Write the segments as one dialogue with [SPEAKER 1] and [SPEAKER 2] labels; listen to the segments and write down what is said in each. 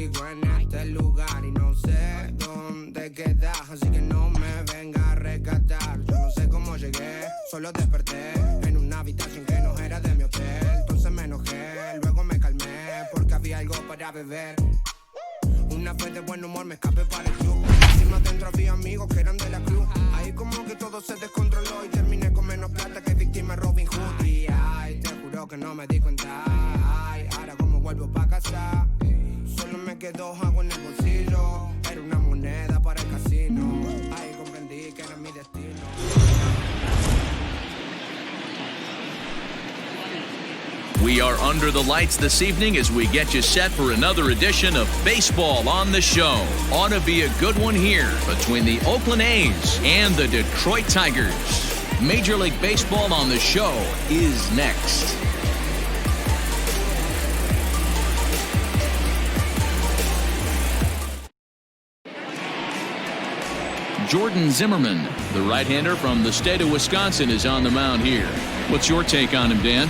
[SPEAKER 1] sigo en este lugar y no sé dónde quedas, así que no me venga a rescatar. Yo no sé cómo llegué, solo desperté en una habitación que no era de mi hotel. Entonces me enojé, luego me calmé porque había algo para beber. Una vez de buen humor me escapé para el club. Encima dentro había amigos que eran de la cruz. Ahí como que todo se descontroló y terminé con menos plata que víctima Robin Hood. Y ay, te juro que no me di cuenta. Ay, ahora como vuelvo pa' casa, solo me quedó agua en el bolsillo. Era una moneda para el casino. Ahí comprendí que era mi destino.
[SPEAKER 2] We are under the lights this evening as we get you set for another edition of Baseball on the Show. Ought to be a good one here between the Oakland A's and the Detroit Tigers. Major League Baseball on the Show is next. Jordan Zimmerman, the right-hander from the state of Wisconsin, is on the mound here. What's your take on him, Dan?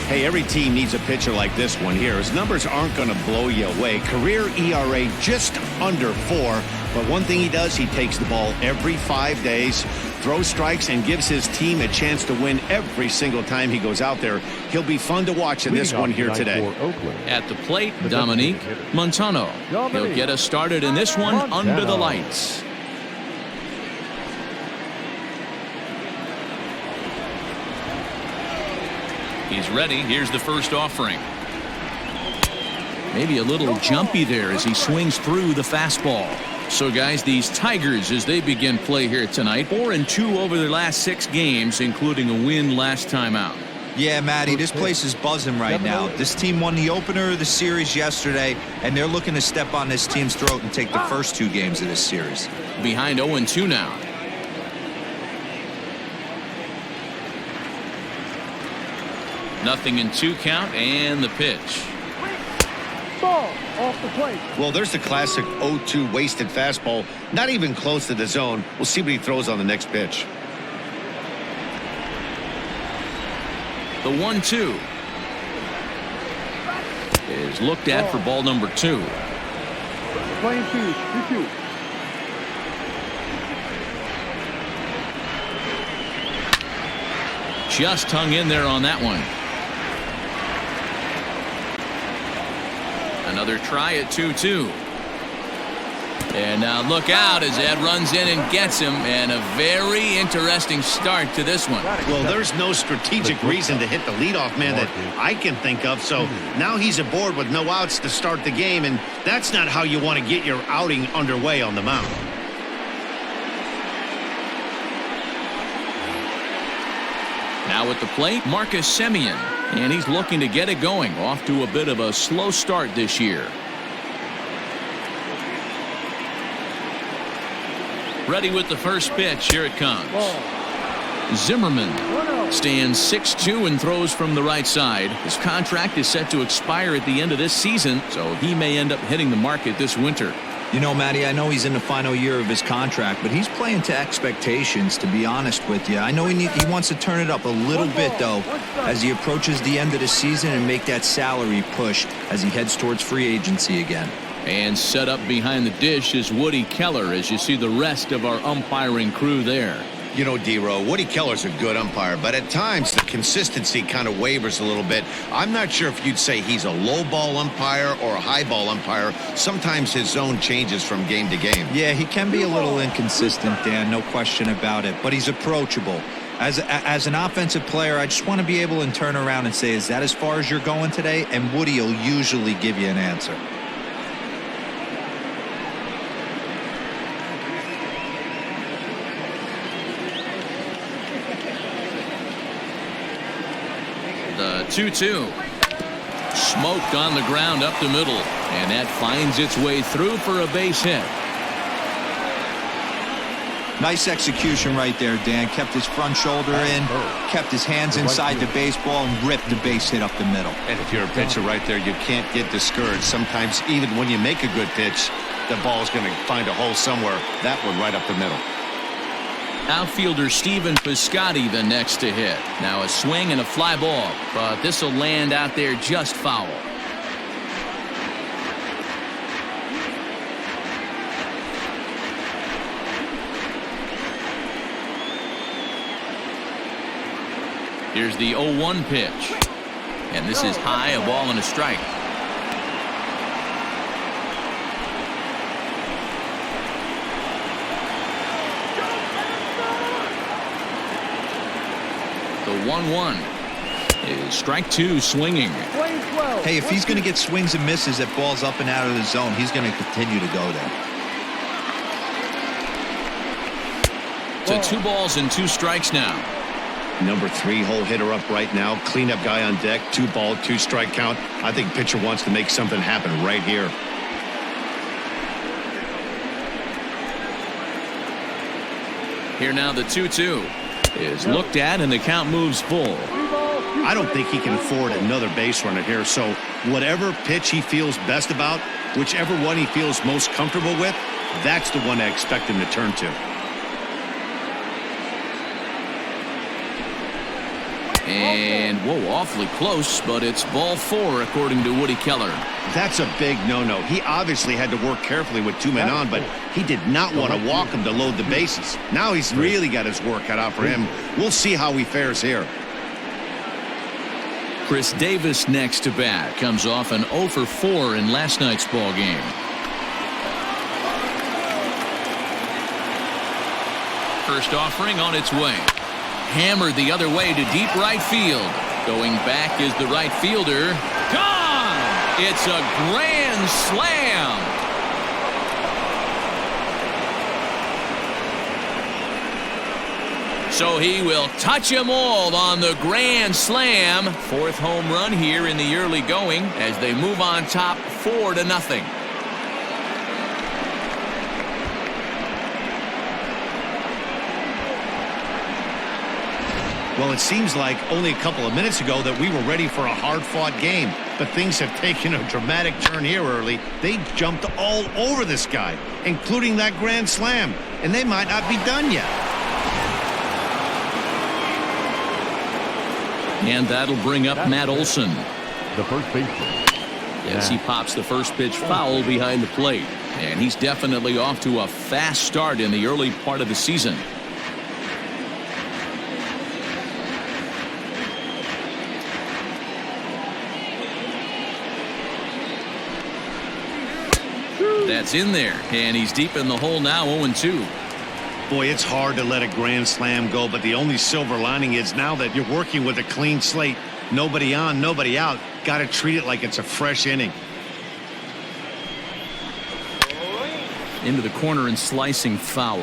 [SPEAKER 3] Hey, every team needs a pitcher like this one here. His numbers aren't going to blow you away. Career ERA just under 4. But one thing he does, he takes the ball every 5 days, throws strikes, and gives his team a chance to win every single time he goes out there. He'll be fun to watch in this one here today.
[SPEAKER 2] At the plate, Dominique Montano. He'll get us started in this one under the lights. He's ready. Here's the first offering. Maybe a little jumpy there as he swings through the fastball. So, guys, these Tigers, as they begin play here tonight, 4-2 over their last 6 games, including a win last time out.
[SPEAKER 4] Yeah, Matty, this place is buzzing right now. This team won the opener of the series yesterday, and they're looking to step on this team's throat and take the first 2 games of this series.
[SPEAKER 2] Behind 0-2 now. Nothing in 2 count, and the pitch.
[SPEAKER 5] Ball off the plate.
[SPEAKER 3] Well, there's the classic 0-2 wasted fastball. Not even close to the zone. We'll see what he throws on the next pitch.
[SPEAKER 2] The 1-2 is looked at for ball number 2.
[SPEAKER 5] Playing 2-2.
[SPEAKER 2] Just hung in there on that one. Another try at 2-2. And now look out as Ed runs in and gets him, and a very interesting start to this one.
[SPEAKER 3] Well, there's no strategic reason to hit the leadoff man that I can think of, so now he's aboard with no outs to start the game, and that's not how you want to get your outing underway on the mound.
[SPEAKER 2] Now at the plate, Marcus Semien, and he's looking to get it going. Off to a bit of a slow start this year. Ready with the first pitch. Here it comes. Zimmerman stands 6'2" and throws from the right side. His contract is set to expire at the end of this season, so he may end up hitting the market this winter.
[SPEAKER 4] You know, Matty, I know he's in the final year of his contract, but he's playing to expectations, to be honest with you. I know he wants to turn it up a little bit, though, as he approaches the end of the season and make that salary push as he heads towards free agency again.
[SPEAKER 2] And set up behind the dish is Woody Keller as you see the rest of our umpiring crew there.
[SPEAKER 3] You know, D-Row, Woody Keller's a good umpire, but at times the consistency kind of wavers a little bit. I'm not sure if you'd say he's a low ball umpire or a high ball umpire. Sometimes his zone changes from game to game.
[SPEAKER 4] Yeah, he can be a little inconsistent, Dan, no question about it, but he's approachable. As an offensive player, I just want to be able to turn around and say, is that as far as you're going today? And Woody will usually give you an answer.
[SPEAKER 2] The 2-2. Smoked on the ground up the middle, and that finds its way through for a base hit.
[SPEAKER 4] Nice execution right there, Dan. Kept his front shoulder in, kept his hands inside the baseball, and ripped the base hit up the middle.
[SPEAKER 3] And if you're a pitcher right there, you can't get discouraged. Sometimes even when you make a good pitch, the ball's going to find a hole somewhere. That one right up the middle.
[SPEAKER 2] Outfielder Stephen Piscotty the next to hit. Now a swing and a fly ball, but this will land out there just foul. Here's the 0-1 pitch. And this is high, a ball and a strike. The 1-1 is strike two, swinging.
[SPEAKER 4] Hey, if he's going to get swings and misses at balls up and out of the zone, he's going to continue to go there.
[SPEAKER 2] So 2 balls and 2 strikes now.
[SPEAKER 3] Number 3 hole hitter up right now. Cleanup guy on deck. 2 ball, 2 strike count. I think pitcher wants to make something happen right here.
[SPEAKER 2] Here now the 2-2 is looked at and the count moves full.
[SPEAKER 3] I don't think he can afford another base runner here. So whatever pitch he feels best about, whichever one he feels most comfortable with, that's the one I expect him to turn to.
[SPEAKER 2] And, whoa, awfully close, but it's ball 4 according to Woody Keller.
[SPEAKER 3] That's a big no-no. He obviously had to work carefully with 2 men on, but he did not want to walk him to load the bases. Now he's really got his work cut out for him. We'll see how he fares here.
[SPEAKER 2] Chris Davis next to bat. Comes off an 0 for 4 in last night's ball game. First offering on its way. Hammered the other way to deep right field. Going back is the right fielder. Gone! It's a grand slam. So he will touch them all on the grand slam. 4th home run here in the early going as they move on top 4-0.
[SPEAKER 3] Well, it seems like only a couple of minutes ago that we were ready for a hard-fought game, but things have taken a dramatic turn here early. They jumped all over this guy, including that grand slam, and they might not be done yet.
[SPEAKER 2] And that'll bring up Matt Olson.
[SPEAKER 5] The first baseman.
[SPEAKER 2] As he pops the first pitch foul behind the plate. And he's definitely off to a fast start in the early part of the season. That's in there, and he's deep in the hole now, 0-2.
[SPEAKER 3] Boy, it's hard to let a grand slam go, but the only silver lining is now that you're working with a clean slate, nobody on, nobody out, got to treat it like it's a fresh inning.
[SPEAKER 2] Into the corner and slicing foul.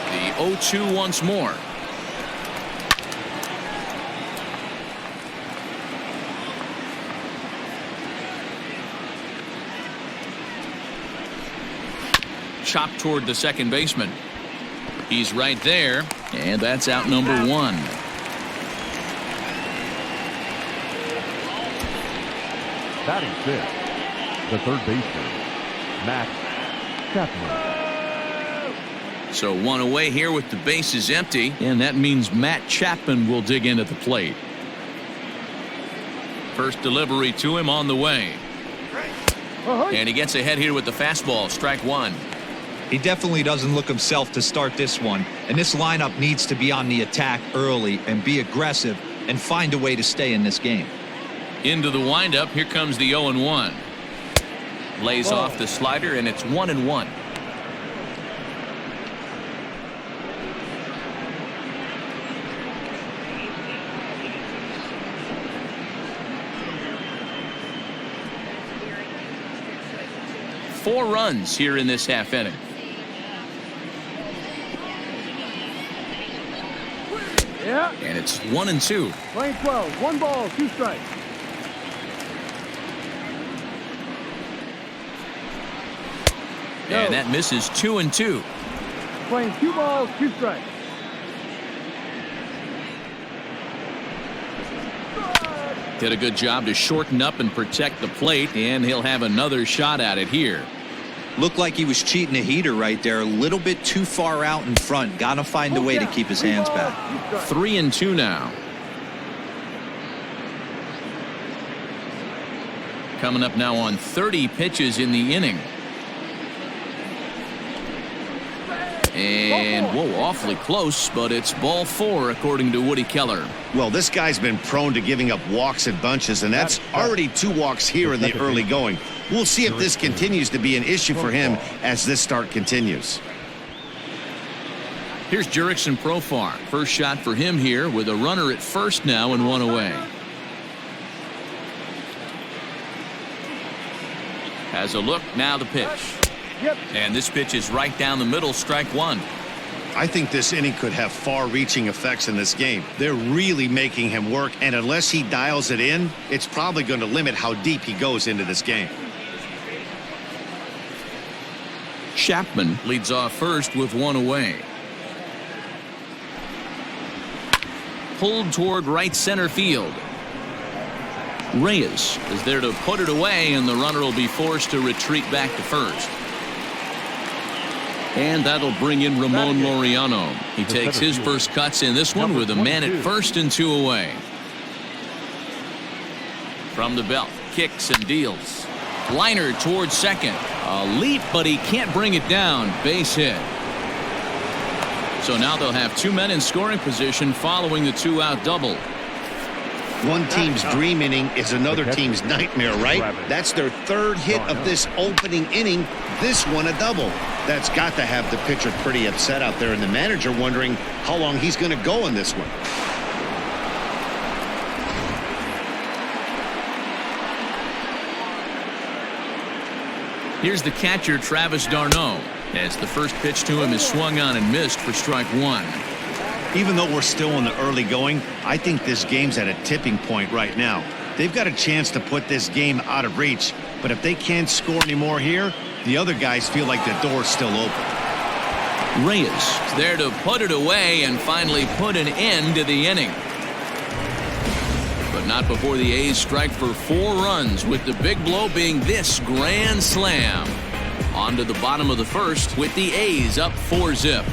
[SPEAKER 2] The 0-2 once more. Chopped toward the second baseman. He's right there, and that's out number 1.
[SPEAKER 5] Batting 5th, the third baseman, Matt Chapman.
[SPEAKER 2] So 1 away here with the bases empty, and that means Matt Chapman will dig in at the plate. First delivery to him on the way. And he gets ahead here with the fastball, strike 1.
[SPEAKER 4] He definitely doesn't look himself to start this one, and this lineup needs to be on the attack early and be aggressive and find a way to stay in this game.
[SPEAKER 2] Into the windup, here comes the 0-1. Lays off the slider, and it's 1-1. Four runs here in this half inning.
[SPEAKER 5] Yeah.
[SPEAKER 2] And it's 1-2.
[SPEAKER 5] Playing 12. 1 ball, 2 strikes.
[SPEAKER 2] And that misses 2-2.
[SPEAKER 5] Playing 2 balls, 2 strikes.
[SPEAKER 2] Did a good job to shorten up and protect the plate, and he'll have another shot at it here.
[SPEAKER 4] Looked like he was cheating a heater right there, a little bit too far out in front. Got to find a way to keep his hands back.
[SPEAKER 2] 3-2 now. Coming up now on 30 pitches in the inning. And, whoa, awfully close, but it's ball 4, according to Woody Keller.
[SPEAKER 3] Well, this guy's been prone to giving up walks and bunches, and that's already 2 walks here in the early going. We'll see if this continues to be an issue for him as this start continues.
[SPEAKER 2] Here's Jurickson Profar. First shot for him here with a runner at first now and 1 away. Has a look, now the pitch. And this pitch is right down the middle, strike 1.
[SPEAKER 3] I think this inning could have far-reaching effects in this game. They're really making him work, and unless he dials it in, it's probably going to limit how deep he goes into this game.
[SPEAKER 2] Chapman leads off first with 1 away. Pulled toward right center field. Reyes is there to put it away, and the runner will be forced to retreat back to first. And that'll bring in Ramon Laureano. He takes his first cuts in this one with a man at first and 2 away. From the belt, kicks and deals. Liner towards second. A leap, but he can't bring it down. Base hit. So now they'll have 2 men in scoring position following the 2-out double.
[SPEAKER 3] One team's dream inning is another team's nightmare, right? That's their 3rd hit of this opening inning. This one a double. That's got to have the pitcher pretty upset out there, and the manager wondering how long he's going to go in this one.
[SPEAKER 2] Here's the catcher, Travis d'Arnaud, as the first pitch to him is swung on and missed for strike 1.
[SPEAKER 3] Even though we're still in the early going, I think this game's at a tipping point right now. They've got a chance to put this game out of reach, but if they can't score anymore here, the other guys feel like the door's still open.
[SPEAKER 2] Reyes there to put it away and finally put an end to the inning. But not before the A's strike for 4 runs, with the big blow being this grand slam. On to the bottom of the first with the A's up 4-zip.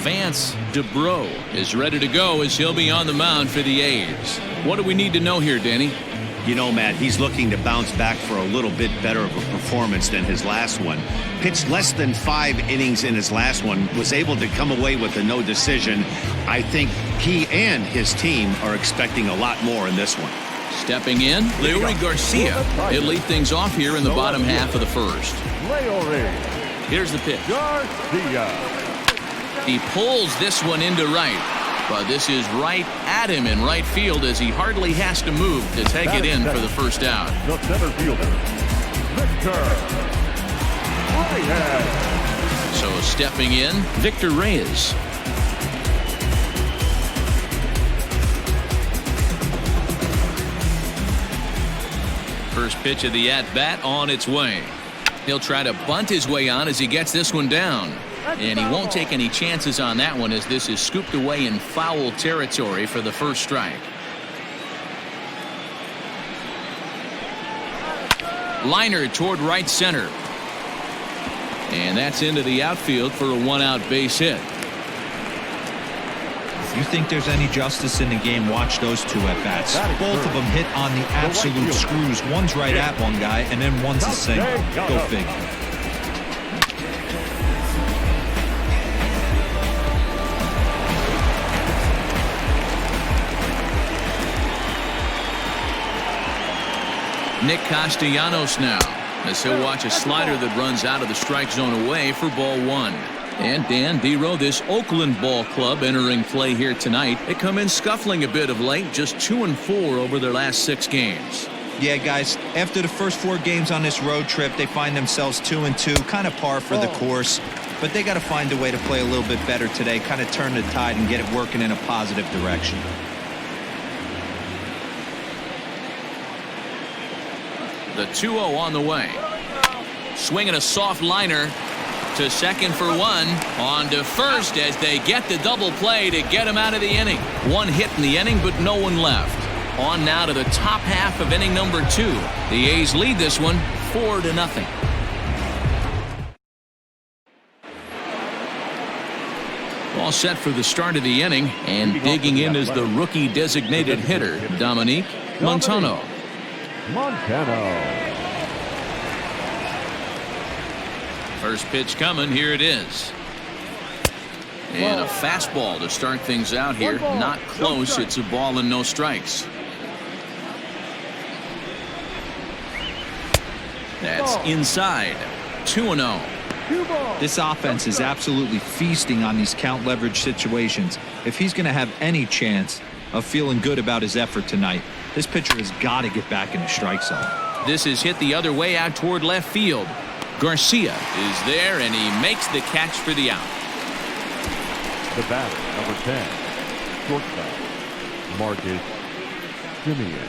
[SPEAKER 2] Vance DeBro is ready to go as he'll be on the mound for the A's. What do we need to know here, Danny?
[SPEAKER 3] You know, Matt, he's looking to bounce back for a little bit better of a performance than his last one. Pitched less than 5 innings in his last one, was able to come away with a no decision. I think he and his team are expecting a lot more in this one. Stepping in, Leury Garcia. He'll lead things off here in the bottom half of the first.
[SPEAKER 2] Here's the pitch.
[SPEAKER 5] Garcia.
[SPEAKER 2] He pulls this one into right, but this is right at him in right field as he hardly has to move to take it in for the first out.
[SPEAKER 5] The center fielder, Victor Reyes.
[SPEAKER 2] So stepping in, Victor Reyes. First pitch of the at-bat on its way. He'll try to bunt his way on as he gets this one down. And he won't take any chances on that one as this is scooped away in foul territory for the first strike. Liner toward right center. And that's into the outfield for a 1-out base hit.
[SPEAKER 4] If you think there's any justice in the game, watch those 2 at-bats. Both of them hit on the absolute screws. One's right at one guy, and then one's a single. Go figure.
[SPEAKER 2] Nick Castellanos now, as he'll watch a slider that runs out of the strike zone away for ball 1. And Dan Dero, this Oakland ball club entering play here tonight. They come in scuffling a bit of late, just 2-4 over their last 6 games.
[SPEAKER 4] Yeah, guys, after the first 4 games on this road trip, they find themselves 2-2, kind of par for the course. But they got to find a way to play a little bit better today, kind of turn the tide and get it working in a positive direction.
[SPEAKER 2] The 2-0 on the way. Swinging a soft liner to second for 1. On to first as they get the double play to get him out of the inning. 1 hit in the inning, but no one left. On now to the top half of inning number 2. The A's lead this one 4-0. All set for the start of the inning, and digging in is the rookie designated hitter, Dominique Montano. First pitch coming. Here it is. And a fastball to start things out here. Not close. It's a ball and no strikes. That's inside. 2-0.
[SPEAKER 4] This offense is absolutely feasting on these count leverage situations. If he's going to have any chance of feeling good about his effort tonight, this pitcher has got to get back in the strike zone.
[SPEAKER 2] This is hit the other way out toward left field. Garcia is there, and he makes the catch for the out.
[SPEAKER 5] The batter, number 10, shortstop, Marcus Semien.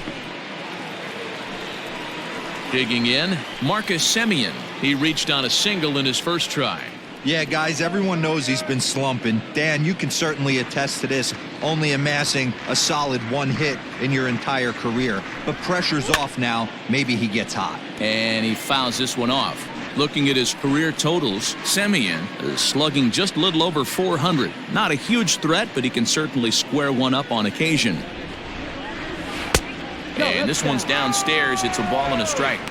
[SPEAKER 2] Digging in, Marcus Semien. He reached on a single in his first try.
[SPEAKER 4] Yeah, guys, everyone knows he's been slumping. Dan, you can certainly attest to this, only amassing a solid 1 hit in your entire career. But pressure's off now. Maybe he gets hot.
[SPEAKER 2] And he fouls this one off. Looking at his career totals, Semien is slugging just a little over 400. Not a huge threat, but he can certainly square one up on occasion. And this one's downstairs. It's a ball and a strike.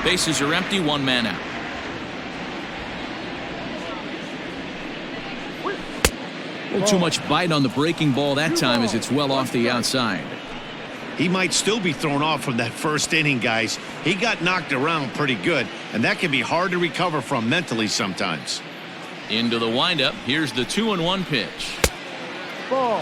[SPEAKER 2] Bases are empty, 1 man out. A little too much bite on the breaking ball that time as it's well off the outside.
[SPEAKER 3] He might still be thrown off from that first inning, guys. He got knocked around pretty good, and that can be hard to recover from mentally sometimes.
[SPEAKER 2] Into the windup. Here's the 2-1 pitch.
[SPEAKER 5] Ball.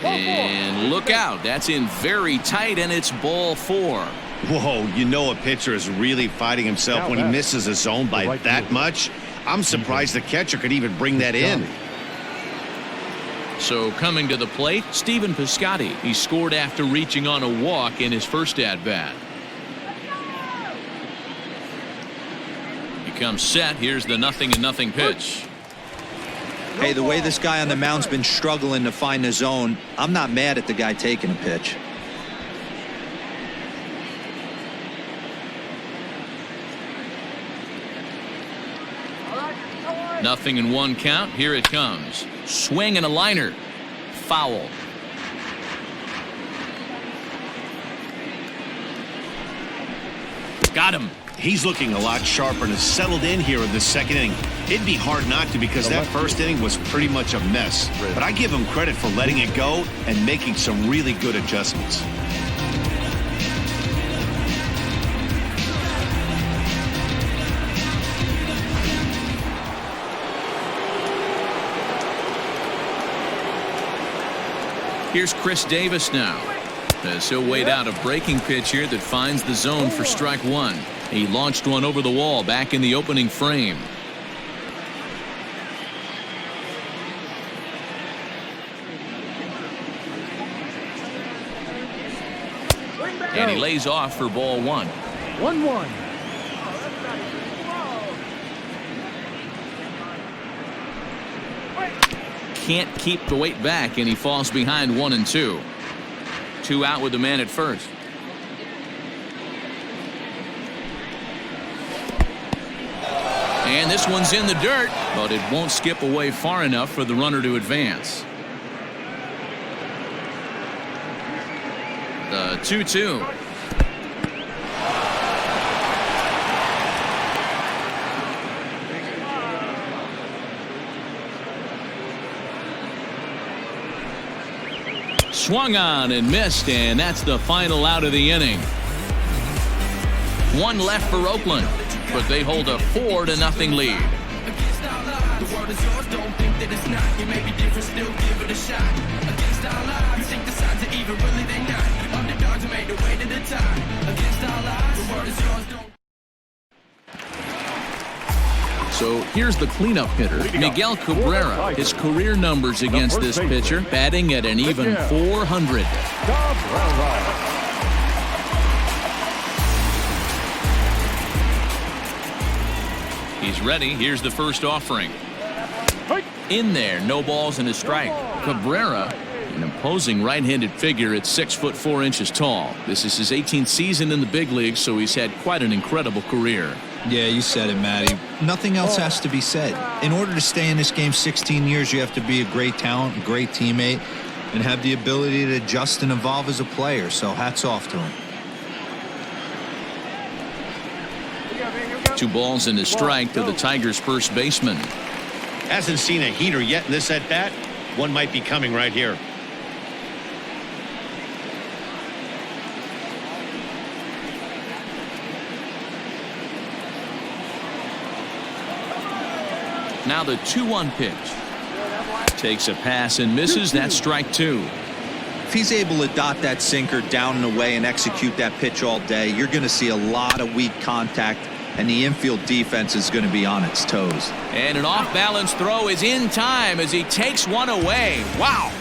[SPEAKER 2] And look out. That's in very tight, and it's ball 4.
[SPEAKER 3] Whoa, you know a pitcher is really fighting himself when he misses a zone by that much. I'm surprised the catcher could even bring that in.
[SPEAKER 2] So coming to the plate, Stephen Piscotty. He scored after reaching on a walk in his first at-bat. He comes set. Here's the 0-0 pitch.
[SPEAKER 4] Hey, the way this guy on the mound's been struggling to find the zone, I'm not mad at the guy taking a pitch.
[SPEAKER 2] Nothing in 1 count. Here it comes. Swing and a liner. Foul. Got him.
[SPEAKER 3] He's looking a lot sharper and has settled in here in the second inning. It'd be hard not to because that first inning was pretty much a mess. But I give him credit for letting it go and making some really good adjustments.
[SPEAKER 2] Here's Chris Davis now. As he'll wait out a breaking pitch here that finds the zone for strike 1. He launched one over the wall back in the opening frame. And he lays off for ball 1.
[SPEAKER 5] 1-1.
[SPEAKER 2] Can't keep the weight back, and he falls behind 1 and 2. 2 out with the man at first. And this one's in the dirt, but it won't skip away far enough for the runner to advance. The 2-2. Swung on and missed, and that's the final out of the inning. 1 left for Oakland, but they hold a 4-0 lead. So here's the cleanup hitter, Miguel Cabrera. His career numbers against this pitcher, batting at an even 400. He's ready. Here's the first offering. In there, no balls and a strike. Cabrera, an imposing right-handed figure at 6'4" tall. This is his 18th season in the big leagues, so he's had quite an incredible career.
[SPEAKER 4] Yeah, you said it, Matty. Nothing else has to be said. In order to stay in this game 16 years, you have to be a great talent, a great teammate, and have the ability to adjust and evolve as a player. So hats off to him.
[SPEAKER 2] 2 balls and a strike to the Tigers' first baseman.
[SPEAKER 3] Hasn't seen a heater yet in this at-bat. One might be coming right here.
[SPEAKER 2] Now the 2-1 pitch. Takes a pass and misses. That's strike 2.
[SPEAKER 4] If he's able to dot that sinker down and away and execute that pitch all day, you're going to see a lot of weak contact, and the infield defense is going to be on its toes.
[SPEAKER 2] And an off-balance throw is in time as he takes one away. Wow.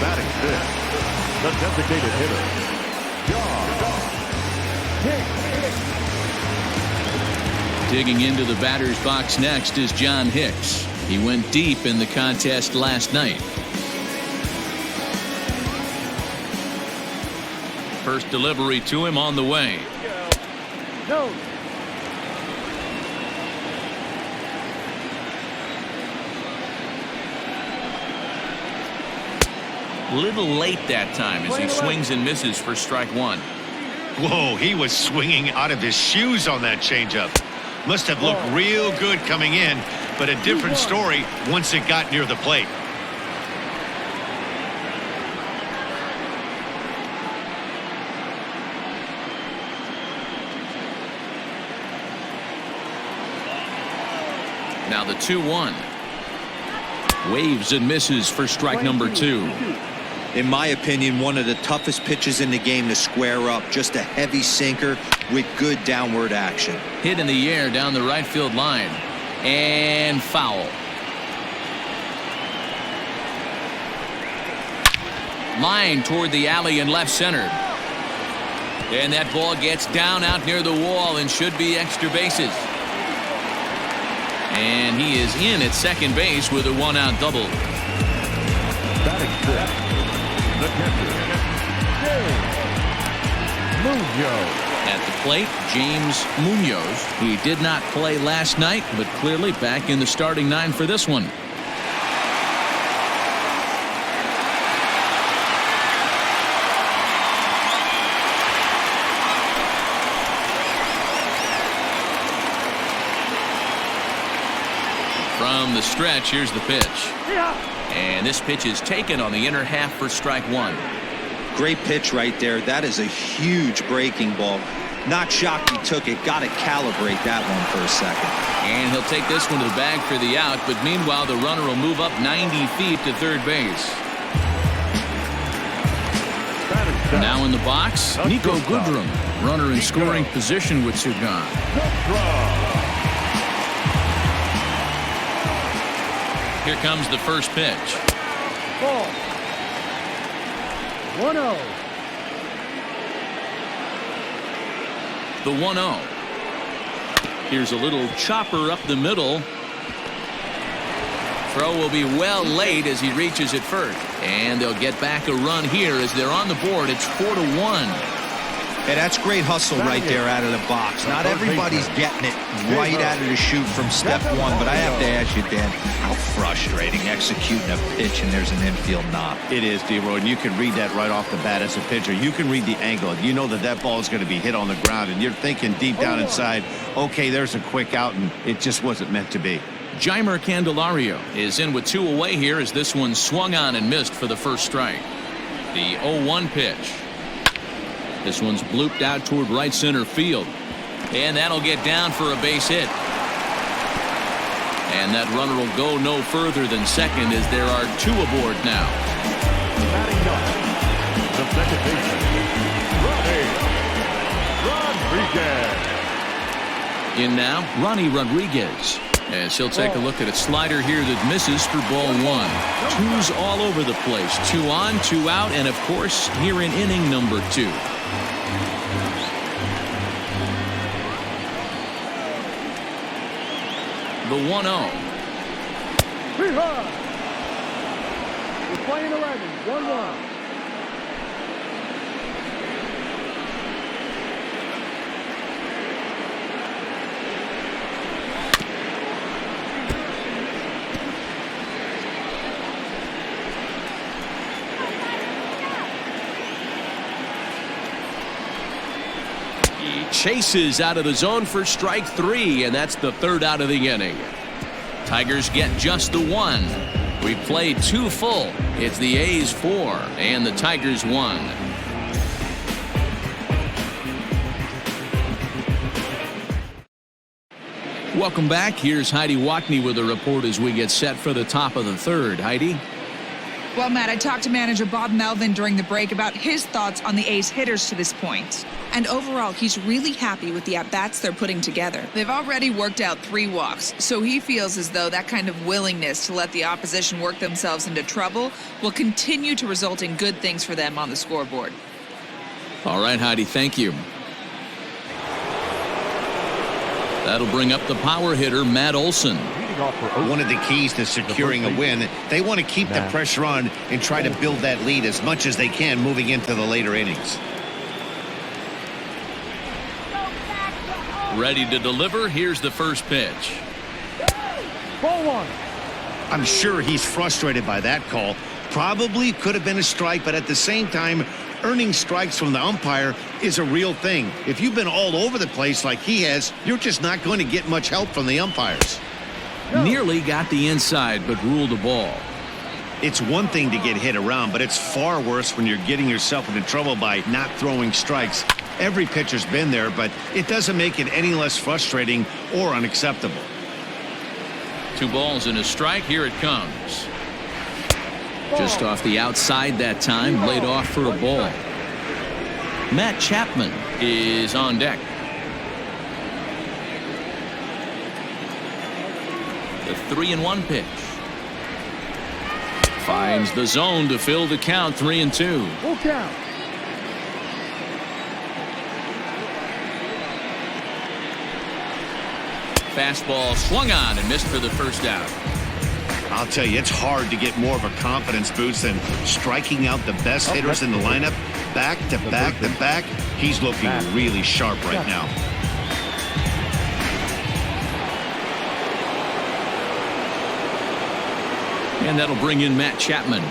[SPEAKER 5] Batting fifth, the designated hitter, John Hicks.
[SPEAKER 2] Digging into the batter's box next is John Hicks. He went deep in the contest last night. First delivery to him on the way.
[SPEAKER 5] No.
[SPEAKER 2] Little late that time as he swings and misses for strike 1.
[SPEAKER 3] Whoa, he was swinging out of his shoes on that changeup. Must have looked real good coming in, but a different story once it got near the plate.
[SPEAKER 2] Now the 2-1. Waves and misses for strike number 2.
[SPEAKER 4] In my opinion, one of the toughest pitches in the game to square up. Just a heavy sinker with good downward action.
[SPEAKER 2] Hit in the air down the right field line. And foul. Line toward the alley in left center. And that ball gets down out near the wall and should be extra bases. And he is in at second base with a 1-out double.
[SPEAKER 5] Batting fifth, the catcher, James Munoz.
[SPEAKER 2] At the plate, James Munoz. He did not play last night, but clearly back in the starting 9 for this one. From the stretch, here's the pitch. And this pitch is taken on the inner half for strike 1.
[SPEAKER 4] Great pitch right there. That is a huge breaking ball. Not shocked he took it. Got to calibrate that one for a second.
[SPEAKER 2] And he'll take this one to the bag for the out, but meanwhile the runner will move up 90 feet to third base. Now in the box, Nico Goodrum. Runner in scoring position with Sugan. Here comes the first pitch.
[SPEAKER 5] Ball. 1-0.
[SPEAKER 2] The 1-0. Here's a little chopper up the middle. Throw will be well late as he reaches it first. And they'll get back a run here as they're on the board. It's 4-1.
[SPEAKER 4] Hey, that's great hustle right there out of the box. Not everybody's getting it right out of the chute from step 1, but I have to ask you, Dan, how frustrating executing a pitch and there's an infield knock.
[SPEAKER 3] It is, D-Roy, and you can read that right off the bat as a pitcher. You can read the angle. You know that that ball is going to be hit on the ground, and you're thinking deep down inside, okay, there's a quick out, and it just wasn't meant to be.
[SPEAKER 2] Jeimer Candelario is in with 2 away here as this one swung on and missed for the first strike. The 0-1 pitch. This one's blooped out toward right center field. And that'll get down for a base hit. And that runner will go no further than second as there are 2 aboard now.
[SPEAKER 5] Batting ninth, the second baseman, Ronnie Rodriguez.
[SPEAKER 2] In now, Ronnie Rodriguez. As he'll take a look at a slider here that misses for ball 1. 2s all over the place. 2 on, 2 out, and of course, here in inning number 2. The 1-0.
[SPEAKER 5] We're playing 11, 1-1.
[SPEAKER 2] He chases out of the zone for strike 3, and that's the 3rd out of the inning. Tigers get just the 1. We played 2 full. It's the A's 4 and the Tigers 1. Welcome back. Here's Heidi Wackney with a report as we get set for the top of the 3rd. Heidi?
[SPEAKER 6] Well, Matt, I talked to manager Bob Melvin during the break about his thoughts on the A's hitters to this point. And overall, he's really happy with the at-bats they're putting together. They've already worked out 3 walks, so he feels as though that kind of willingness to let the opposition work themselves into trouble will continue to result in good things for them on the scoreboard.
[SPEAKER 2] All right, Heidi, thank you. That'll bring up the power hitter, Matt Olson.
[SPEAKER 3] One of the keys to securing a win, they want to keep the pressure on and try to build that lead as much as they can moving into the later innings.
[SPEAKER 2] Ready to deliver. Here's the first pitch.
[SPEAKER 5] Ball 1.
[SPEAKER 3] I'm sure he's frustrated by that call. Probably could have been a strike, but at the same time, earning strikes from the umpire is a real thing. If you've been all over the place like he has, you're just not going to get much help from the umpires.
[SPEAKER 2] Nearly got the inside, but ruled the ball.
[SPEAKER 3] It's one thing to get hit around, but it's far worse when you're getting yourself into trouble by not throwing strikes. Every pitcher's been there, but it doesn't make it any less frustrating or unacceptable.
[SPEAKER 2] 2 balls and a strike. Here it comes. Just off the outside that time, laid off for a ball. Matt Chapman is on deck. The 3-1 pitch. Finds the zone to fill the count. 3-2.
[SPEAKER 5] Full count.
[SPEAKER 2] Fastball swung on and missed for the first out.
[SPEAKER 3] I'll tell you, it's hard to get more of a confidence boost than striking out the best hitters in the lineup back to back to back. He's looking really sharp right now.
[SPEAKER 2] And that'll bring in Matt Chapman,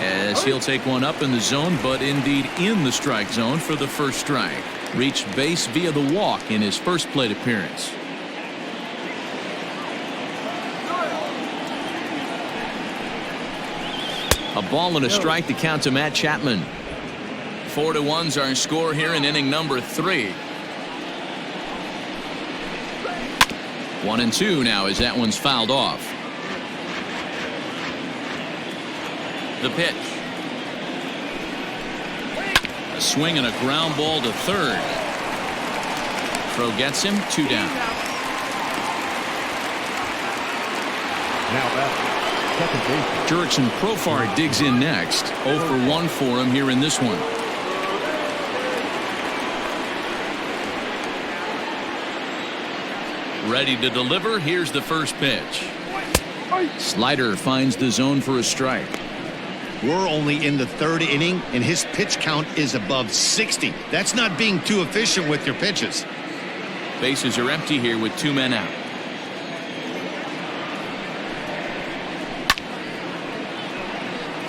[SPEAKER 2] as he'll take one up in the zone, but indeed in the strike zone for the first strike. Reached base via the walk in his first plate appearance. A ball and a strike to count to Matt Chapman. 4-1's our score here in inning number 3. 1-2 now as that one's fouled off. The pitch. A swing and a ground ball to third. Throw gets him. 2 down.
[SPEAKER 5] Now back, second base.
[SPEAKER 2] Jurickson Profar digs in next. 0 for 1 for him here in this one. Ready to deliver. Here's the first pitch. Slider finds the zone for a strike.
[SPEAKER 3] We're only in the 3rd inning, and his pitch count is above 60. That's not being too efficient with your pitches.
[SPEAKER 2] Bases are empty here with 2 men out.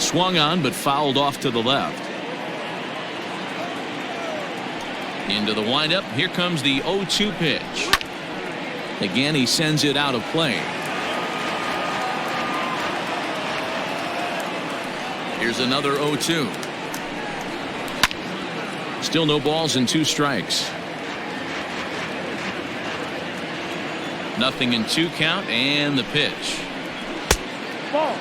[SPEAKER 2] Swung on, but fouled off to the left. Into the windup. Here comes the 0-2 pitch. Again, he sends it out of play. Here's another 0-2. Still no balls and 2 strikes. Nothing in 2 count, and the pitch.
[SPEAKER 5] Ball.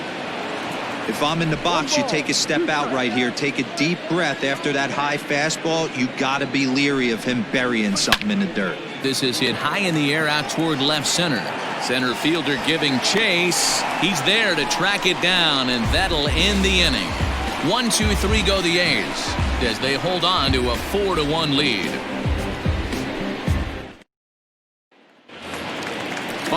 [SPEAKER 4] If I'm in the box, you take a step out right here. Take a deep breath after that high fastball. You got to be leery of him burying something in the dirt.
[SPEAKER 2] This is hit high in the air out toward left center. Center fielder giving chase. He's there to track it down, and that'll end the inning. 1-2-3 go the A's as they hold on to a 4-1 lead.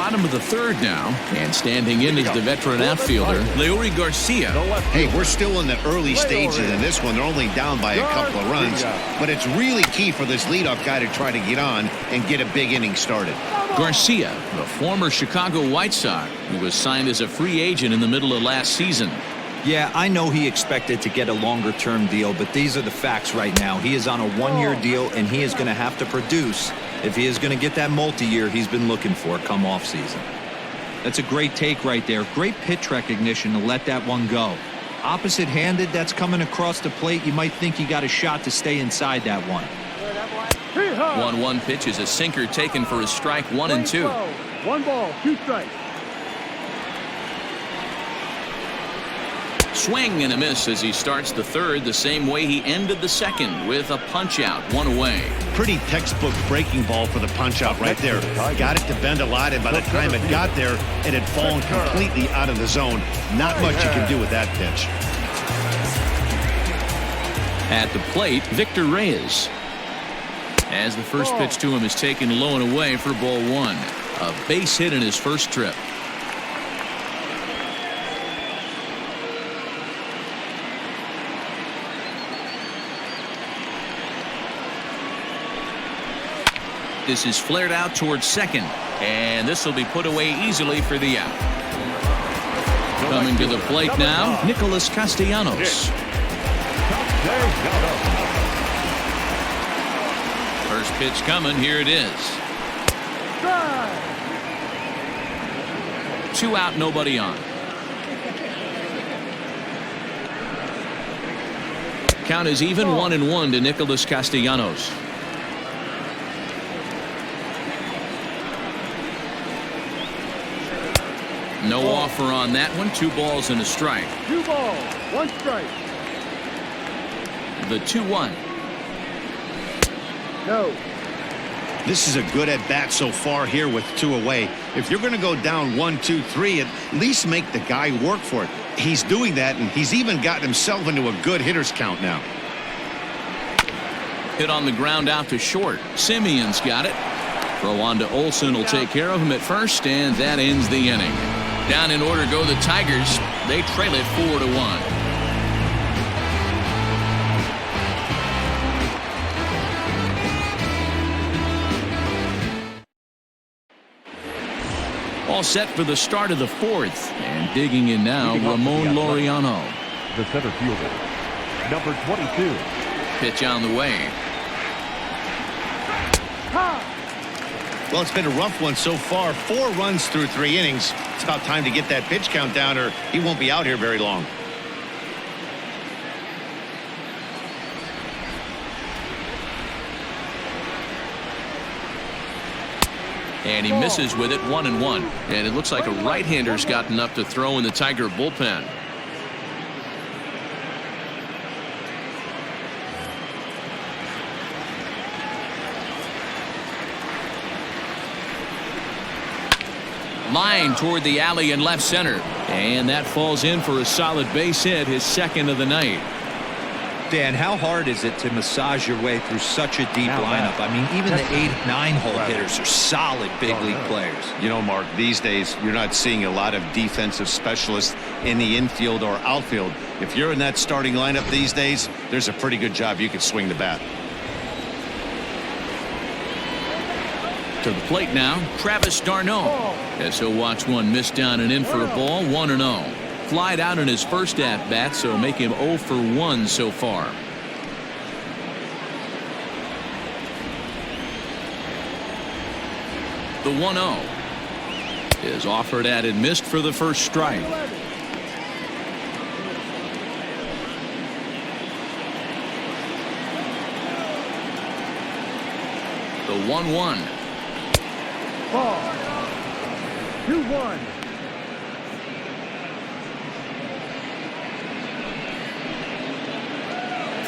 [SPEAKER 2] bottom of the third now, and standing in is the veteran outfielder, Leury Garcia.
[SPEAKER 3] Hey, we're still in the early stages in this one. They're only down by a couple of runs, but it's really key for this leadoff guy to try to get on and get a big inning started.
[SPEAKER 2] Garcia, the former Chicago White Sox, who was signed as a free agent in the middle of last season.
[SPEAKER 4] Yeah, I know he expected to get a longer-term deal, but these are the facts right now. He is on a one-year deal, and he is going to have to produce if he is going to get that multi-year he's been looking for come off-season. That's a great take right there. Great pitch recognition to let that one go. Opposite-handed, that's coming across the plate. You might think he got a shot to stay inside that one.
[SPEAKER 2] 1-1 pitch is a sinker taken for a strike, 1-2.
[SPEAKER 5] 1 ball, 2 strikes.
[SPEAKER 2] Swing and a miss as he starts the third the same way he ended the second with a punch-out, 1 away.
[SPEAKER 3] Pretty textbook breaking ball for the punch-out right there. Got it to bend a lot, and by the time it got there, it had fallen completely out of the zone. Not much you can do with that pitch.
[SPEAKER 2] At the plate, Victor Reyes. As the first pitch to him is taken low and away for ball 1. A base hit in his first trip. This is flared out towards second, and this will be put away easily for the out. Coming to the plate now, Nicholas Castellanos. First pitch coming, here it is. 2 out, nobody on. Count is even, 1-1 to Nicholas Castellanos. No offer on that one. 2 balls and a strike.
[SPEAKER 5] 2 balls, 1 strike.
[SPEAKER 2] The 2-1.
[SPEAKER 5] No.
[SPEAKER 3] This is a good at-bat so far here with 2 away. If you're going to go down 1, 2, 3, at least make the guy work for it. He's doing that, and he's even gotten himself into a good hitter's count now.
[SPEAKER 2] Hit on the ground out to short. Simeon's got it. Throw on to Olsen will take care of him at first, and that ends the inning. Down in order go the Tigers. They trail it 4-1. All set for the start of the 4th, and digging in now, Ramon Laureano.
[SPEAKER 5] The center fielder, number 22.
[SPEAKER 2] Pitch on the way.
[SPEAKER 3] Well, it's been a rough one so far. 4 runs through 3 innings. It's about time to get that pitch count down, or he won't be out here very long.
[SPEAKER 2] And he misses with it, 1-1. And it looks like a right-hander's gotten up to throw in the Tiger bullpen. Line toward the alley in left center. And that falls in for a solid base hit, his second of the night.
[SPEAKER 4] Dan, how hard is it to massage your way through such a deep lineup? I mean, even the 8, 9-hole hitters are solid big league players.
[SPEAKER 3] You know, Mark, these days you're not seeing a lot of defensive specialists in the infield or outfield. If you're in that starting lineup these days, there's a pretty good job you could swing the bat.
[SPEAKER 2] To the plate now, Travis d'Arnaud. As he'll watch one miss down and in for a ball, 1-0. Flied out in his first at-bat, so make him 0 for 1 so far. The 1-0 is offered at and missed for the first strike. The 1-1.
[SPEAKER 5] Ball. 2-1.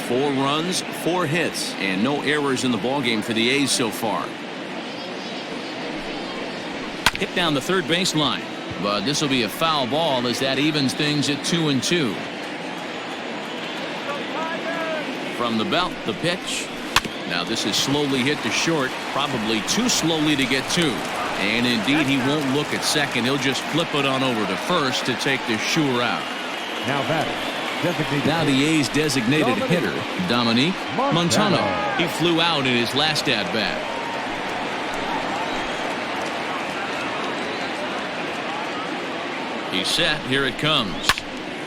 [SPEAKER 2] Four runs, 4 hits, and no errors in the ballgame for the A's so far. Hit down the third baseline, but this will be a foul ball as that evens things at 2-2. From the belt, the pitch. Now this is slowly hit to short, probably too slowly to get 2. And indeed, he won't look at second. He'll just flip it on over to first to take the sure out. Now the A's designated hitter, Dominique Montano. He flew out in his last at-bat. He's set. Here it comes.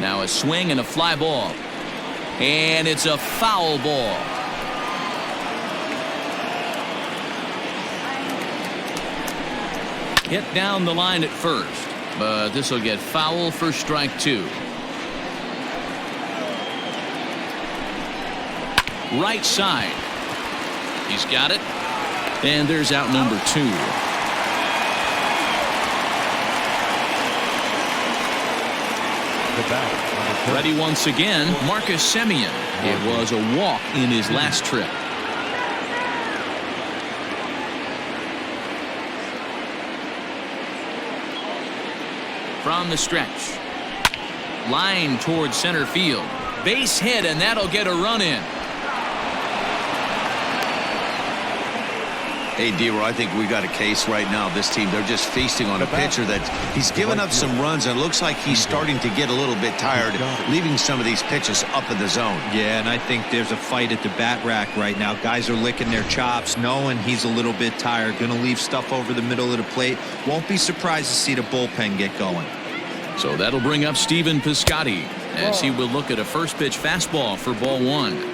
[SPEAKER 2] Now a swing and a fly ball. And it's a foul ball. Hit down the line at first, but this will get foul for strike 2. Right side. He's got it. And there's out number 2. Ready once again, Marcus Semien. It was a walk in his last trip. From the stretch. Line towards center field. Base hit, and that'll get a run in.
[SPEAKER 3] Hey, D-Roy, I think we got a case right now. This team, they're just feasting on a pitcher that he's given up some runs, and it looks like he's starting to get a little bit tired, leaving some of these pitches up in the zone.
[SPEAKER 4] Yeah, and I think there's a fight at the bat rack right now. Guys are licking their chops, knowing he's a little bit tired, going to leave stuff over the middle of the plate. Won't be surprised to see the bullpen get going.
[SPEAKER 2] So that'll bring up Stephen Piscotty as he will look at a first pitch fastball for ball 1.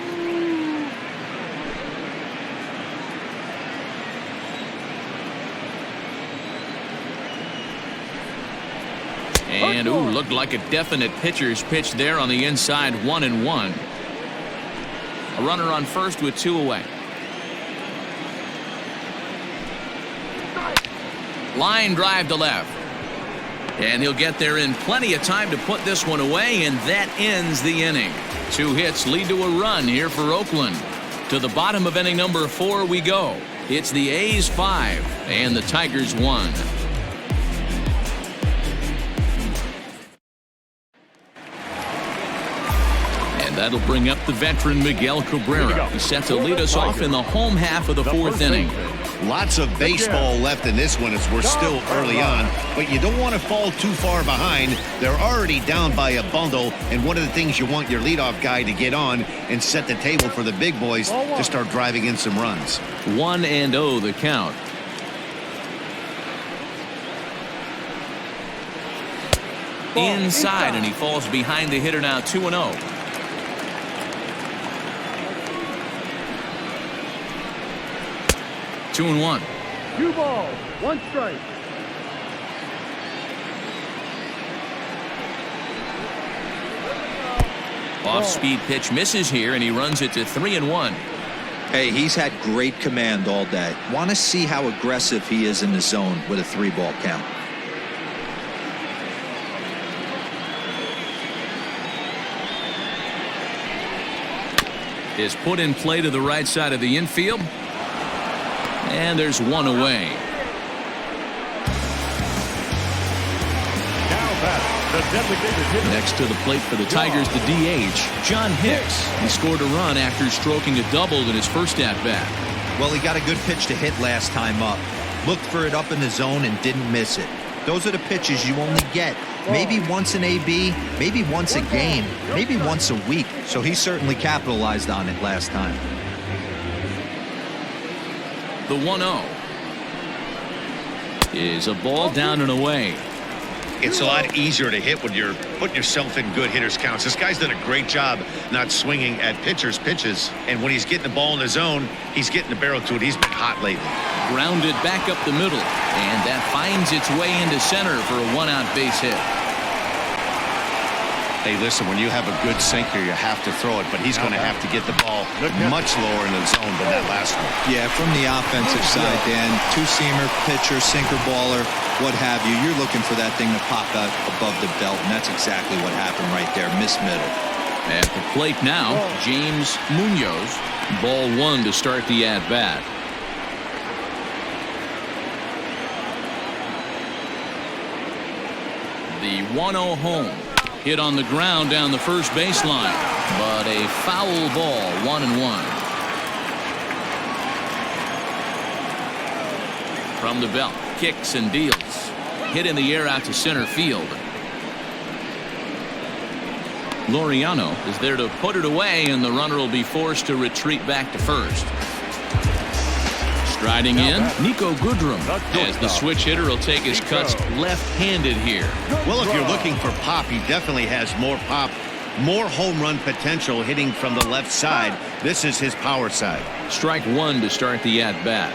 [SPEAKER 2] And looked like a definite pitcher's pitch there on the inside. 1-1. A runner on first with 2 away. Line drive to left. And he'll get there in plenty of time to put this one away, and that ends the inning. 2 hits lead to a run here for Oakland. To the bottom of inning number 4 we go. It's the A's 5 and the Tigers 1. And that'll bring up the veteran Miguel Cabrera. He's set to lead us off in the home half of the 4th inning.
[SPEAKER 3] Lots of baseball left in this one as we're still early on, but you don't want to fall too far behind. They're already down by a bundle, and one of the things you want your leadoff guy to get on and set the table for the big boys to start driving in some runs.
[SPEAKER 2] 1-0 the count. Inside, and he falls behind the hitter now. 2-0. 2-1.
[SPEAKER 5] 2 balls, 1 strike.
[SPEAKER 2] Off-speed pitch misses here, and he runs it to 3-1.
[SPEAKER 4] Hey, he's had great command all day. Want to see how aggressive he is in the zone with a 3-ball count.
[SPEAKER 2] Is put in play to the right side of the infield. And there's 1 away. Next to the plate for the Tigers, the DH, John Hicks. He scored a run after stroking a double in his first at-bat.
[SPEAKER 4] Well, he got a good pitch to hit last time up. Looked for it up in the zone and didn't miss it. Those are the pitches you only get maybe once in AB, maybe once a game, maybe once a week. So he certainly capitalized on it last time.
[SPEAKER 2] The 1-0 is a ball down and away.
[SPEAKER 3] It's a lot easier to hit when you're putting yourself in good hitters counts. This guy's done a great job not swinging at pitchers' pitches, and when he's getting the ball in the zone, he's getting the barrel to it. He's been hot lately.
[SPEAKER 2] Grounded back up the middle, and that finds its way into center for a 1-out base hit.
[SPEAKER 3] Hey, listen, when you have a good sinker, you have to throw it, but he's going to have to get the ball much lower in the zone than that last one.
[SPEAKER 4] Yeah, from the offensive side, Dan, 2-seamer, pitcher, sinker baller, what have you. You're looking for that thing to pop out above the belt, and that's exactly what happened right there. Miss middle.
[SPEAKER 2] At the plate now, James Munoz. Ball 1 to start the at-bat. The 1-0 home. Hit on the ground down the first baseline, but a foul ball. 1-1. From the belt, kicks and deals. Hit in the air out to center field. Laureano is there to put it away, and the runner will be forced to retreat back to first. Striding in, Nico Goodrum, as the switch hitter will take his cuts left-handed here.
[SPEAKER 3] Well, if you're looking for pop, he definitely has more pop, more home run potential hitting from the left side. This is his power side.
[SPEAKER 2] Strike one to start the at-bat.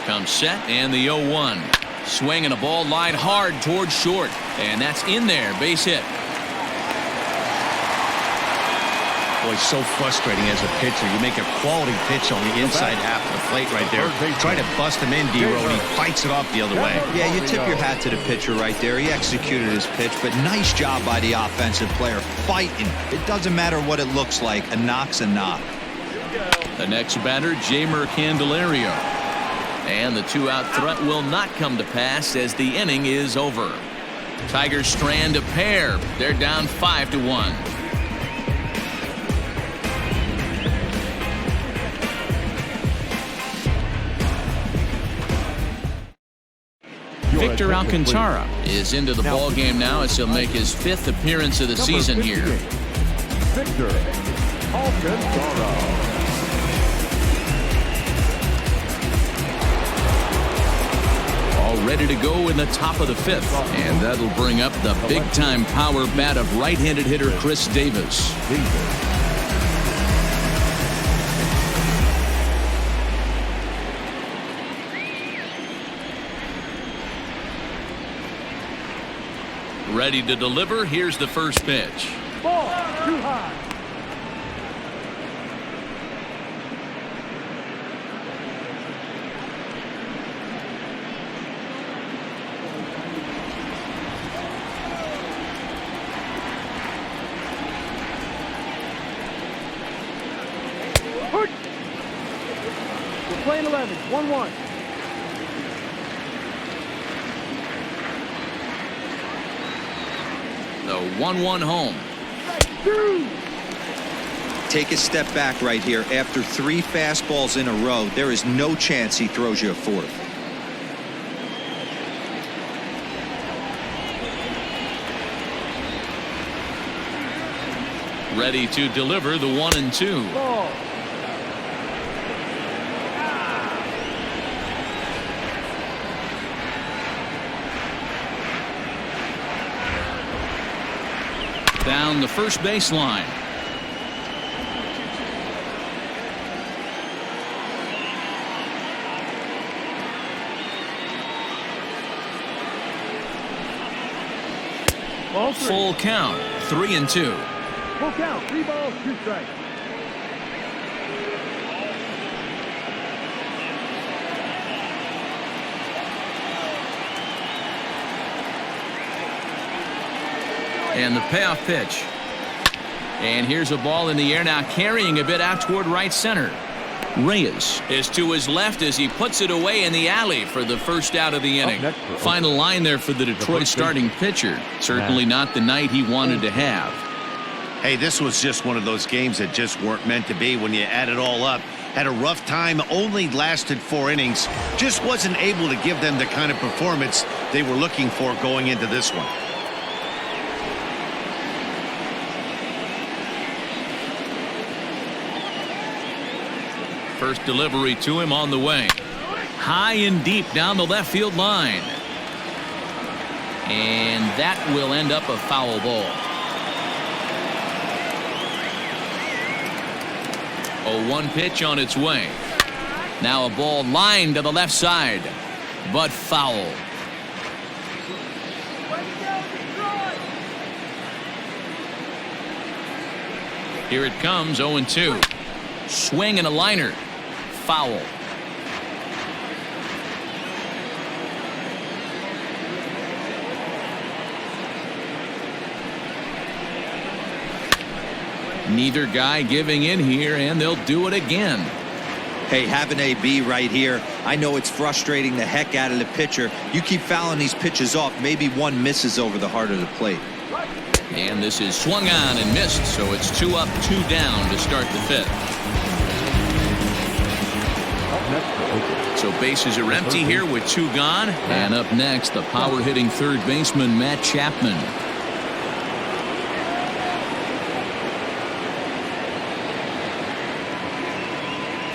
[SPEAKER 2] Comes set, and the 0-1. Swing and a ball line hard towards short, and that's in there. Base hit.
[SPEAKER 3] Boy, so frustrating as a pitcher. You make a quality pitch on the inside half of the plate right there. Try to bust him in, D-Road. He fights it off the other way.
[SPEAKER 4] Yeah, you tip your hat to the pitcher right there. He executed his pitch, but nice job by the offensive player. Fighting. It doesn't matter what it looks like. A knock's a knock.
[SPEAKER 2] The next batter, Jamer Candelario. And the two-out threat will not come to pass as the inning is over. Tigers strand a pair. They're down 5-1. Victor Alcantara is into the ball game now as he'll make his 5th appearance of the season here.
[SPEAKER 5] Victor Alcantara.
[SPEAKER 2] All ready to go in the top of the 5th, and that'll bring up the big-time power bat of right-handed hitter Chris Davis. Ready to deliver. Here's the first pitch.
[SPEAKER 5] Ball too high. We're playing 11. 1-1.
[SPEAKER 2] The 1-1 home.
[SPEAKER 4] Take a step back right here. After 3 fastballs in a row, there is no chance he throws you a 4th.
[SPEAKER 2] Ready to deliver the 1-2.
[SPEAKER 5] Ball.
[SPEAKER 2] Down the first baseline.
[SPEAKER 5] Ball 3.
[SPEAKER 2] Full count. 3-2.
[SPEAKER 5] Full count. 3 balls, 2 strikes.
[SPEAKER 2] And the payoff pitch. And here's a ball in the air now, carrying a bit out toward right center. Reyes is to his left as he puts it away in the alley for the first out of the inning. Final line there for the Detroit starting pitcher. Certainly not the night he wanted to have.
[SPEAKER 3] Hey, this was just one of those games that just weren't meant to be when you add it all up. Had a rough time, only lasted 4 innings. Just wasn't able to give them the kind of performance they were looking for going into this one.
[SPEAKER 2] First delivery to him on the way. High and deep down the left field line. And that will end up a foul ball. 0-1 pitch on its way. Now a ball lined to the left side, but foul. Here it comes, 0-2. Swing and a liner. Foul. Neither guy giving in here, and they'll do it again.
[SPEAKER 4] Hey, have an AB right here. I know it's frustrating the heck out of the pitcher. You keep fouling these pitches off, maybe one misses over the heart of the plate.
[SPEAKER 2] And this is swung on and missed, so it's 2 up, 2 down to start the 5th. So bases are empty here with 2 gone. And up next, the power-hitting third baseman, Matt Chapman.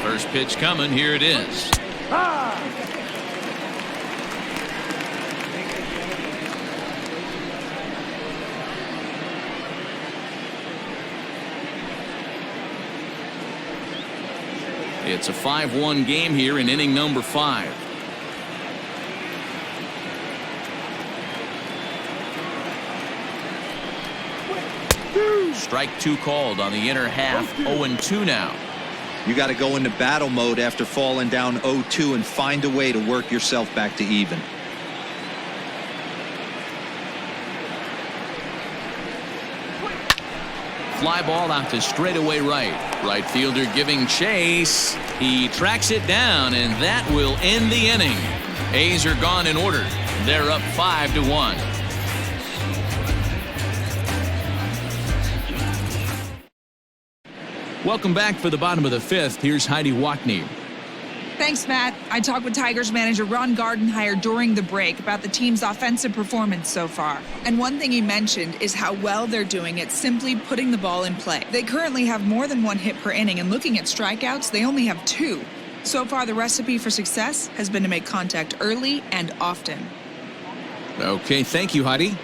[SPEAKER 2] First pitch coming. Here it is. It's a 5-1 game here in inning number 5. Strike 2 called on the inner half. 0-2 now.
[SPEAKER 4] You got to go into battle mode after falling down 0-2 and find a way to work yourself back to even.
[SPEAKER 2] Fly ball out to straightaway right. Right fielder giving chase. He tracks it down, and that will end the inning. A's are gone in order. They're up 5-1. Welcome back for the bottom of the 5th. Here's Heidi Wackney.
[SPEAKER 6] Thanks, Matt. I talked with Tigers manager Ron Gardenhire during the break about the team's offensive performance so far. And one thing he mentioned is how well they're doing at simply putting the ball in play. They currently have more than 1 hit per inning, and looking at strikeouts, they only have 2. So far, the recipe for success has been to make contact early and often.
[SPEAKER 2] Okay, thank you, Heidi.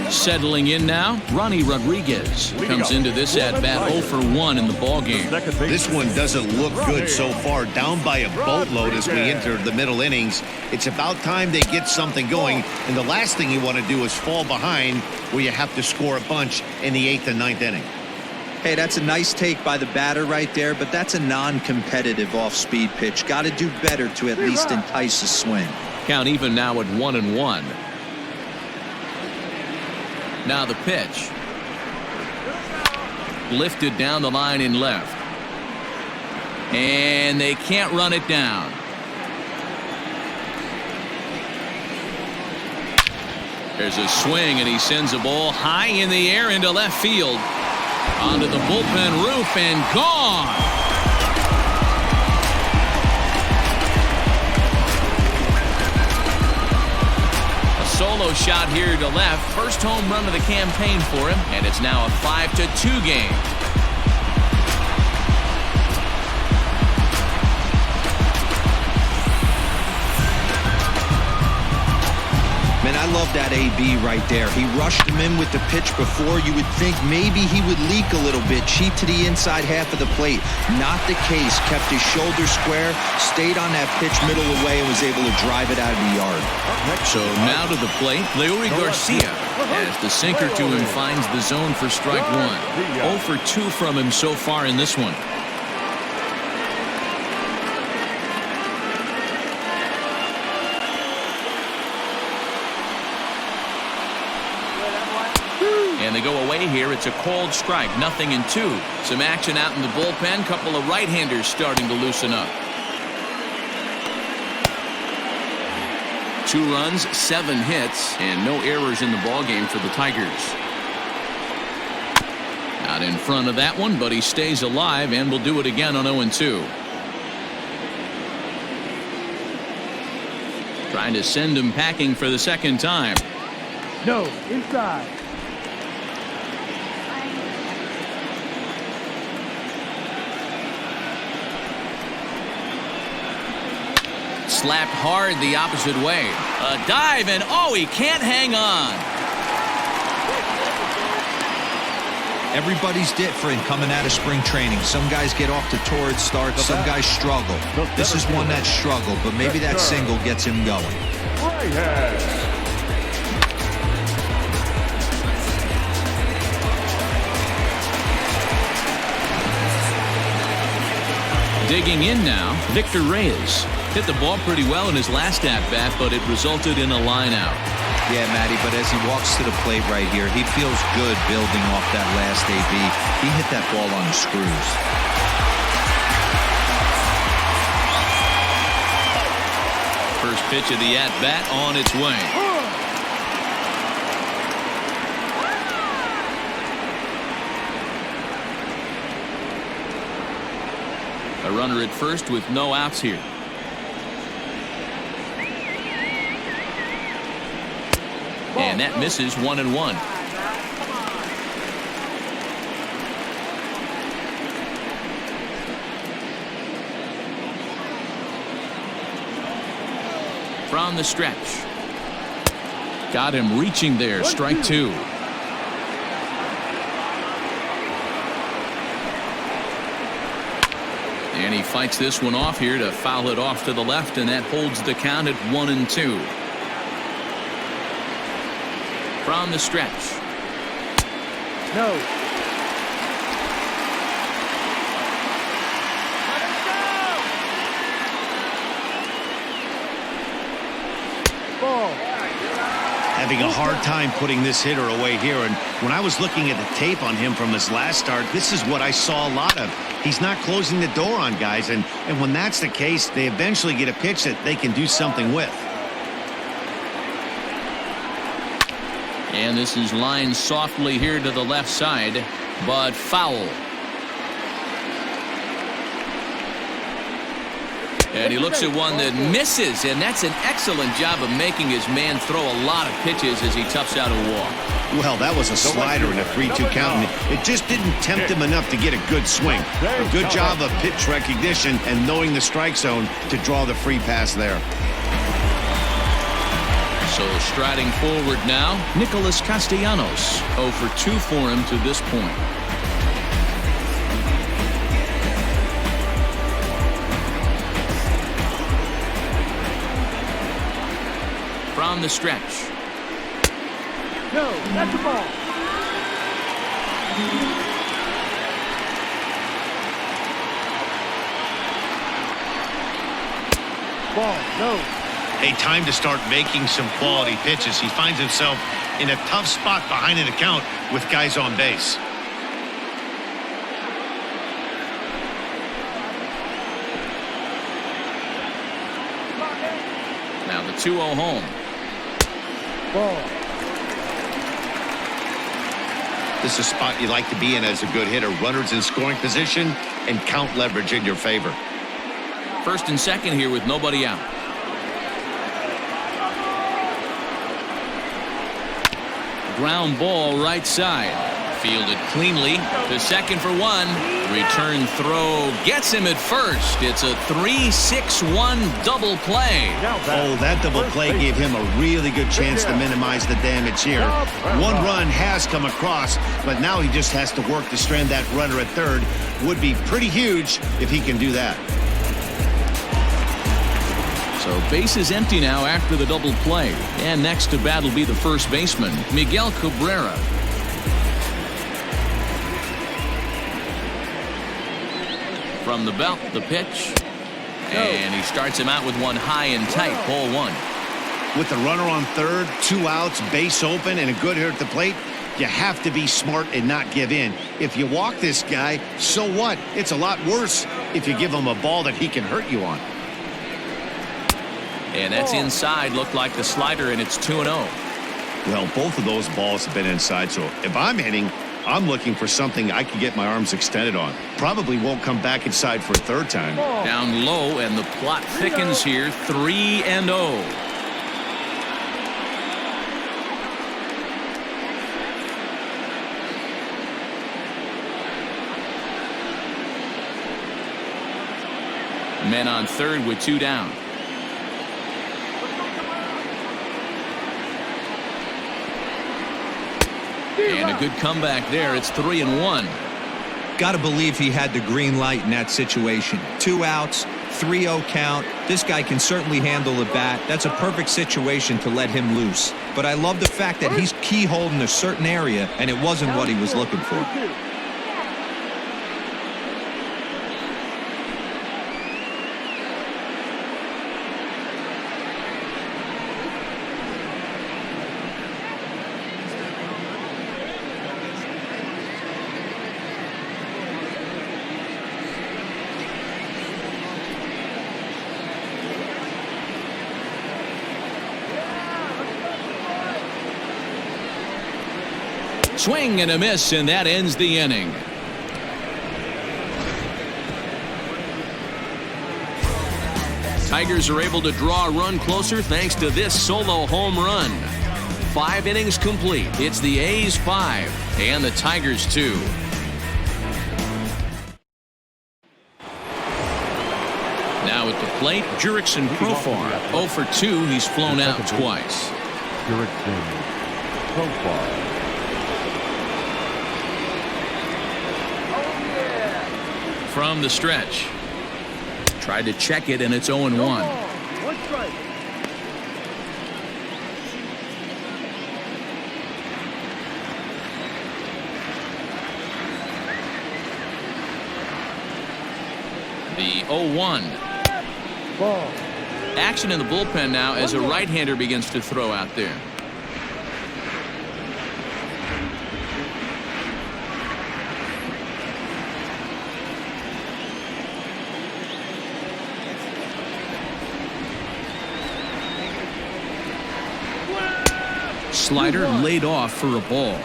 [SPEAKER 2] Settling in now, Ronnie Rodriguez comes into this at-bat 0 for 1 in the ballgame.
[SPEAKER 3] This one doesn't look good so far. Down by a boatload as we enter the middle innings. It's about time they get something going, and the last thing you want to do is fall behind where you have to score a bunch in the 8th and 9th inning.
[SPEAKER 4] Hey, that's a nice take by the batter right there, but that's a non-competitive off-speed pitch. Got to do better to at least entice a swing.
[SPEAKER 2] Count even now at 1-1. Now the pitch. Lifted down the line in left. And they can't run it down. There's a swing, and he sends a ball high in the air into left field. Onto the bullpen roof and gone. Solo shot here to left. First home run of the campaign for him, and it's now a 5-2 game.
[SPEAKER 4] Man, I love that AB right there. He rushed him in with the pitch before. You would think maybe he would leak a little bit, cheat to the inside half of the plate. Not the case. Kept his shoulder square, stayed on that pitch middle away, and was able to drive it out of the yard.
[SPEAKER 2] So now to the plate, Leury Garcia, as the sinker to him finds the zone for strike 1. 0 for 2 from him so far in this one. And they go away here. It's a called strike. 0-2. Some action out in the bullpen. Couple of right-handers starting to loosen up. 2 runs, 7 hits, and no errors in the ballgame for the Tigers. Not in front of that one, but he stays alive and will do it again on 0-2. Trying to send him packing for the second time.
[SPEAKER 5] No, inside.
[SPEAKER 2] Slapped hard the opposite way. A dive, and oh, he can't hang on.
[SPEAKER 4] Everybody's different coming out of spring training. Some guys get off to torrid starts. Some guys struggle. This is one that struggled, but maybe that single gets him going.
[SPEAKER 5] Right hand.
[SPEAKER 2] Digging in now, Victor Reyes. Hit the ball pretty well in his last at-bat, but it resulted in a line out.
[SPEAKER 4] Yeah, Matty, but as he walks to the plate right here, he feels good building off that last AB. He hit that ball on the screws.
[SPEAKER 2] First pitch of the at-bat on its way. A runner at first with no outs here. And that misses 1-1. From the stretch. Got him reaching there. Strike two. And he fights this one off here to foul it off to the left, and that holds the count at 1-2. From the stretch.
[SPEAKER 5] No. Ball.
[SPEAKER 3] Having a hard time putting this hitter away here, and when I was looking at the tape on him from his last start, this is what I saw a lot of. He's not closing the door on guys, and when that's the case, they eventually get a pitch that they can do something with.
[SPEAKER 2] And this is lined softly here to the left side, but foul. And he looks at one that misses, and that's an excellent job of making his man throw a lot of pitches as he toughs out a walk.
[SPEAKER 3] Well, that was a slider in a 3-2 count, and it just didn't tempt him enough to get a good swing. A good job of pitch recognition and knowing the strike zone to draw the free pass there.
[SPEAKER 2] So striding forward now, Nicholas Castellanos. 0 for 2 for him to this point. From the stretch.
[SPEAKER 5] No, that's the ball. Ball, no.
[SPEAKER 3] A time to start making some quality pitches. He finds himself in a tough spot behind an account with guys on base.
[SPEAKER 2] Now the 2-0 home.
[SPEAKER 5] Ball.
[SPEAKER 3] This is a spot you like to be in as a good hitter. Runners in scoring position and count leverage in your favor.
[SPEAKER 2] First and second here with nobody out. Ground ball right side. Fielded cleanly to second for one. Return throw gets him at first. It's a 3-6-1 double play.
[SPEAKER 3] Oh, that double play gave him a really good chance to minimize the damage here. One run has come across, but now he just has to work to strand that runner at third. Would be pretty huge if he can do that.
[SPEAKER 2] So base is empty now after the double play. And next to bat will be the first baseman, Miguel Cabrera. From the belt, the pitch. And he starts him out with one high and tight, ball one.
[SPEAKER 3] With the runner on third, 2 outs, base open, and a good hitter at the plate, you have to be smart and not give in. If you walk this guy, so what? It's a lot worse if you give him a ball that he can hurt you on.
[SPEAKER 2] And that's inside, looked like the slider, and it's 2-0.
[SPEAKER 3] Well, both of those balls have been inside, so if I'm hitting, I'm looking for something I can get my arms extended on. Probably won't come back inside for a third time.
[SPEAKER 2] Down low, and the plot thickens here, 3-0. Men on third with 2 down. And a good comeback there. It's 3-1.
[SPEAKER 4] Got to believe he had the green light in that situation. 2 outs, 3-0 count. This guy can certainly handle the bat. That's a perfect situation to let him loose. But I love the fact that he's keyholed in a certain area, and it wasn't what he was looking for.
[SPEAKER 2] Swing and a miss, and that ends the inning. Tigers are able to draw a run closer thanks to this solo home run. 5 innings complete. It's the A's 5 and the Tigers 2. Now at the plate, Jurickson Profar. 0 for 2. He's flown out twice.
[SPEAKER 5] Jurickson Profar.
[SPEAKER 2] From the stretch. Tried to check it, and it's 0-1.
[SPEAKER 5] One strike.
[SPEAKER 2] The 0-1.
[SPEAKER 5] Ball.
[SPEAKER 2] Action in the bullpen now as a right-hander begins to throw out there. Slider laid off for a ball.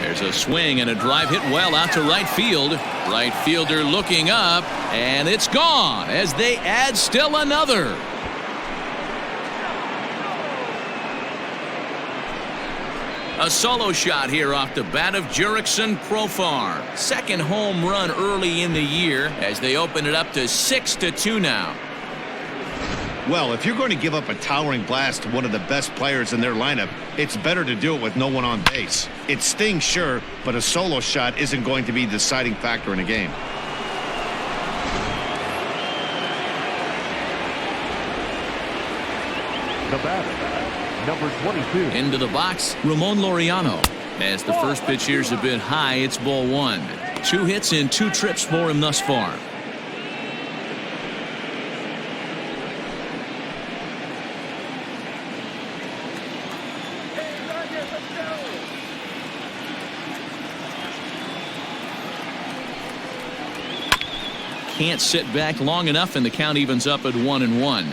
[SPEAKER 2] There's a swing and a drive hit well out to right field. Right fielder looking up, and it's gone as they add still another. A solo shot here off the bat of Jurickson Profar. Second home run early in the year as they open it up to 6-2 now.
[SPEAKER 3] Well, if you're going to give up a towering blast to one of the best players in their lineup, it's better to do it with no one on base. It stings, sure, but a solo shot isn't going to be the deciding factor in a game.
[SPEAKER 5] The batter, number 22.
[SPEAKER 2] Into the box, Ramon Laureano. As the first pitch here's a bit high, it's ball 1. 2 hits in 2 trips for him thus far. Can't sit back long enough, and the count evens up at 1-1.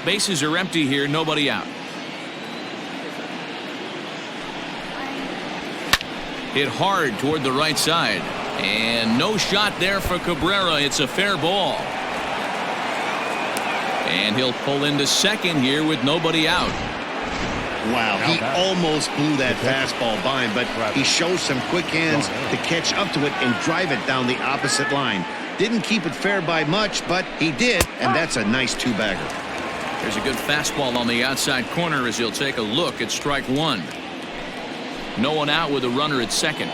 [SPEAKER 2] Bases are empty here, nobody out. Hit hard toward the right side, and no shot there for Cabrera. It's a fair ball, and he'll pull into second here with nobody out.
[SPEAKER 3] Wow, he almost blew that fastball by him, but he shows some quick hands to catch up to it and drive it down the opposite line. Didn't keep it fair by much, but he did, and that's a nice 2-bagger.
[SPEAKER 2] There's a good fastball on the outside corner as he'll take a look at strike 1. No one out with a runner at second.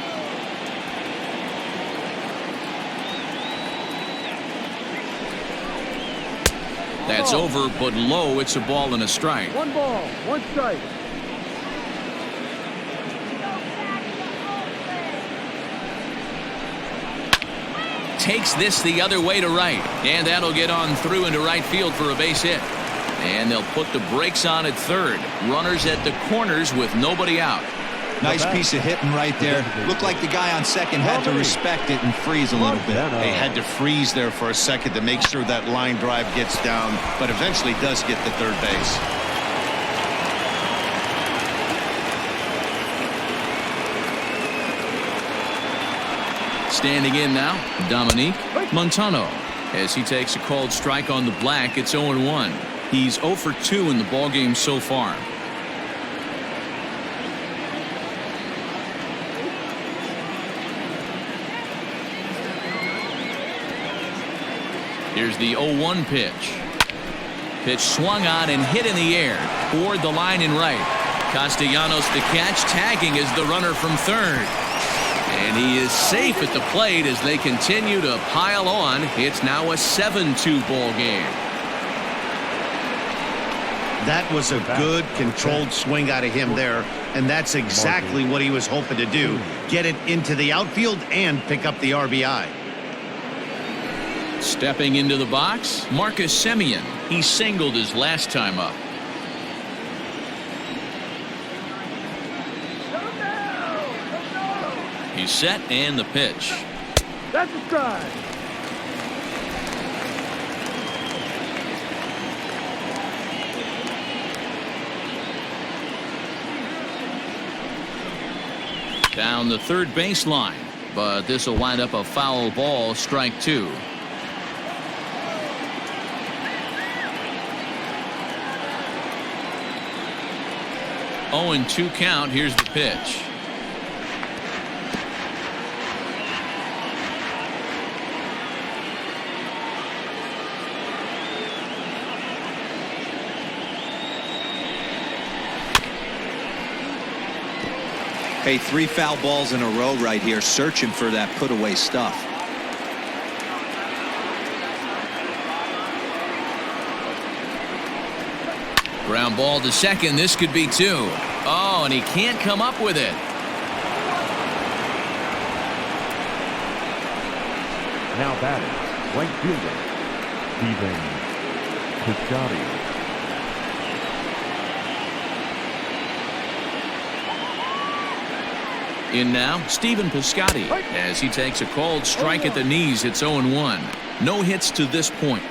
[SPEAKER 2] That's over, but low. It's a ball and a strike.
[SPEAKER 5] 1 ball, 1 strike.
[SPEAKER 2] Takes this the other way to right, and that'll get on through into right field for a base hit. And they'll put the brakes on at third. Runners at the corners with nobody out.
[SPEAKER 4] Nice piece of hitting right there. Looked like the guy on second had to respect it and freeze a little bit.
[SPEAKER 3] They had to freeze there for a second to make sure that line drive gets down, but eventually does get to third base.
[SPEAKER 2] Standing in now, Dominique Montano. As he takes a called strike on the black, it's 0-1. He's 0 for 2 in the ballgame so far. Here's the 0-1 pitch. Pitch swung on and hit in the air toward the line and right. Castellanos the catch, tagging is the runner from third. And he is safe at the plate as they continue to pile on. It's now a 7-2 ball game.
[SPEAKER 3] That was a good controlled swing out of him there, and that's exactly what he was hoping to do. Get it into the outfield and pick up the RBI.
[SPEAKER 2] Stepping into the box, Marcus Semien. He singled his last time up. He's set, and the pitch.
[SPEAKER 5] That's a strike.
[SPEAKER 2] Down the third baseline, but this will wind up a foul ball, strike 2. Oh, and 2 count. Here's the pitch.
[SPEAKER 4] Hey, 3 foul balls in a row right here, searching for that put away stuff.
[SPEAKER 2] Ground ball to second. This could be 2. Oh, and he can't come up with it.
[SPEAKER 5] Now batting, right fielder, Steven Piscotty.
[SPEAKER 2] In now, Steven Piscotty, as he takes a called strike at the knees. It's 0-1. No hits to this point.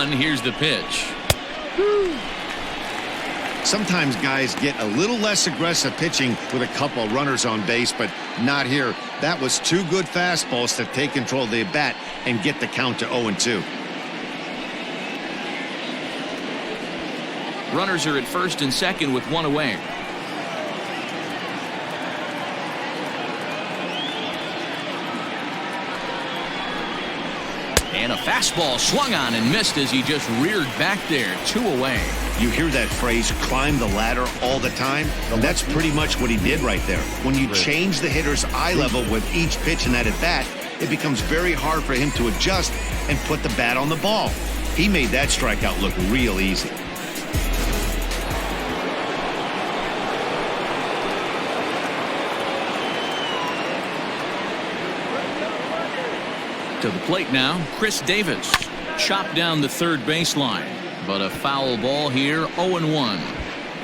[SPEAKER 2] Here's the pitch.
[SPEAKER 3] Sometimes guys get a little less aggressive pitching with a couple of runners on base, but not here. That was 2 good fastballs to take control of the bat and get the count to 0-2.
[SPEAKER 2] Runners are at first and second with 1 away. And a fastball swung on and missed as he just reared back there. 2 away.
[SPEAKER 3] You hear that phrase, climb the ladder, all the time? And that's pretty much what he did right there. When you change the hitter's eye level with each pitch in that at-bat, it becomes very hard for him to adjust and put the bat on the ball. He made that strikeout look real easy.
[SPEAKER 2] To the plate now, Chris Davis. Chopped down the third baseline, but a foul ball here. 0-1.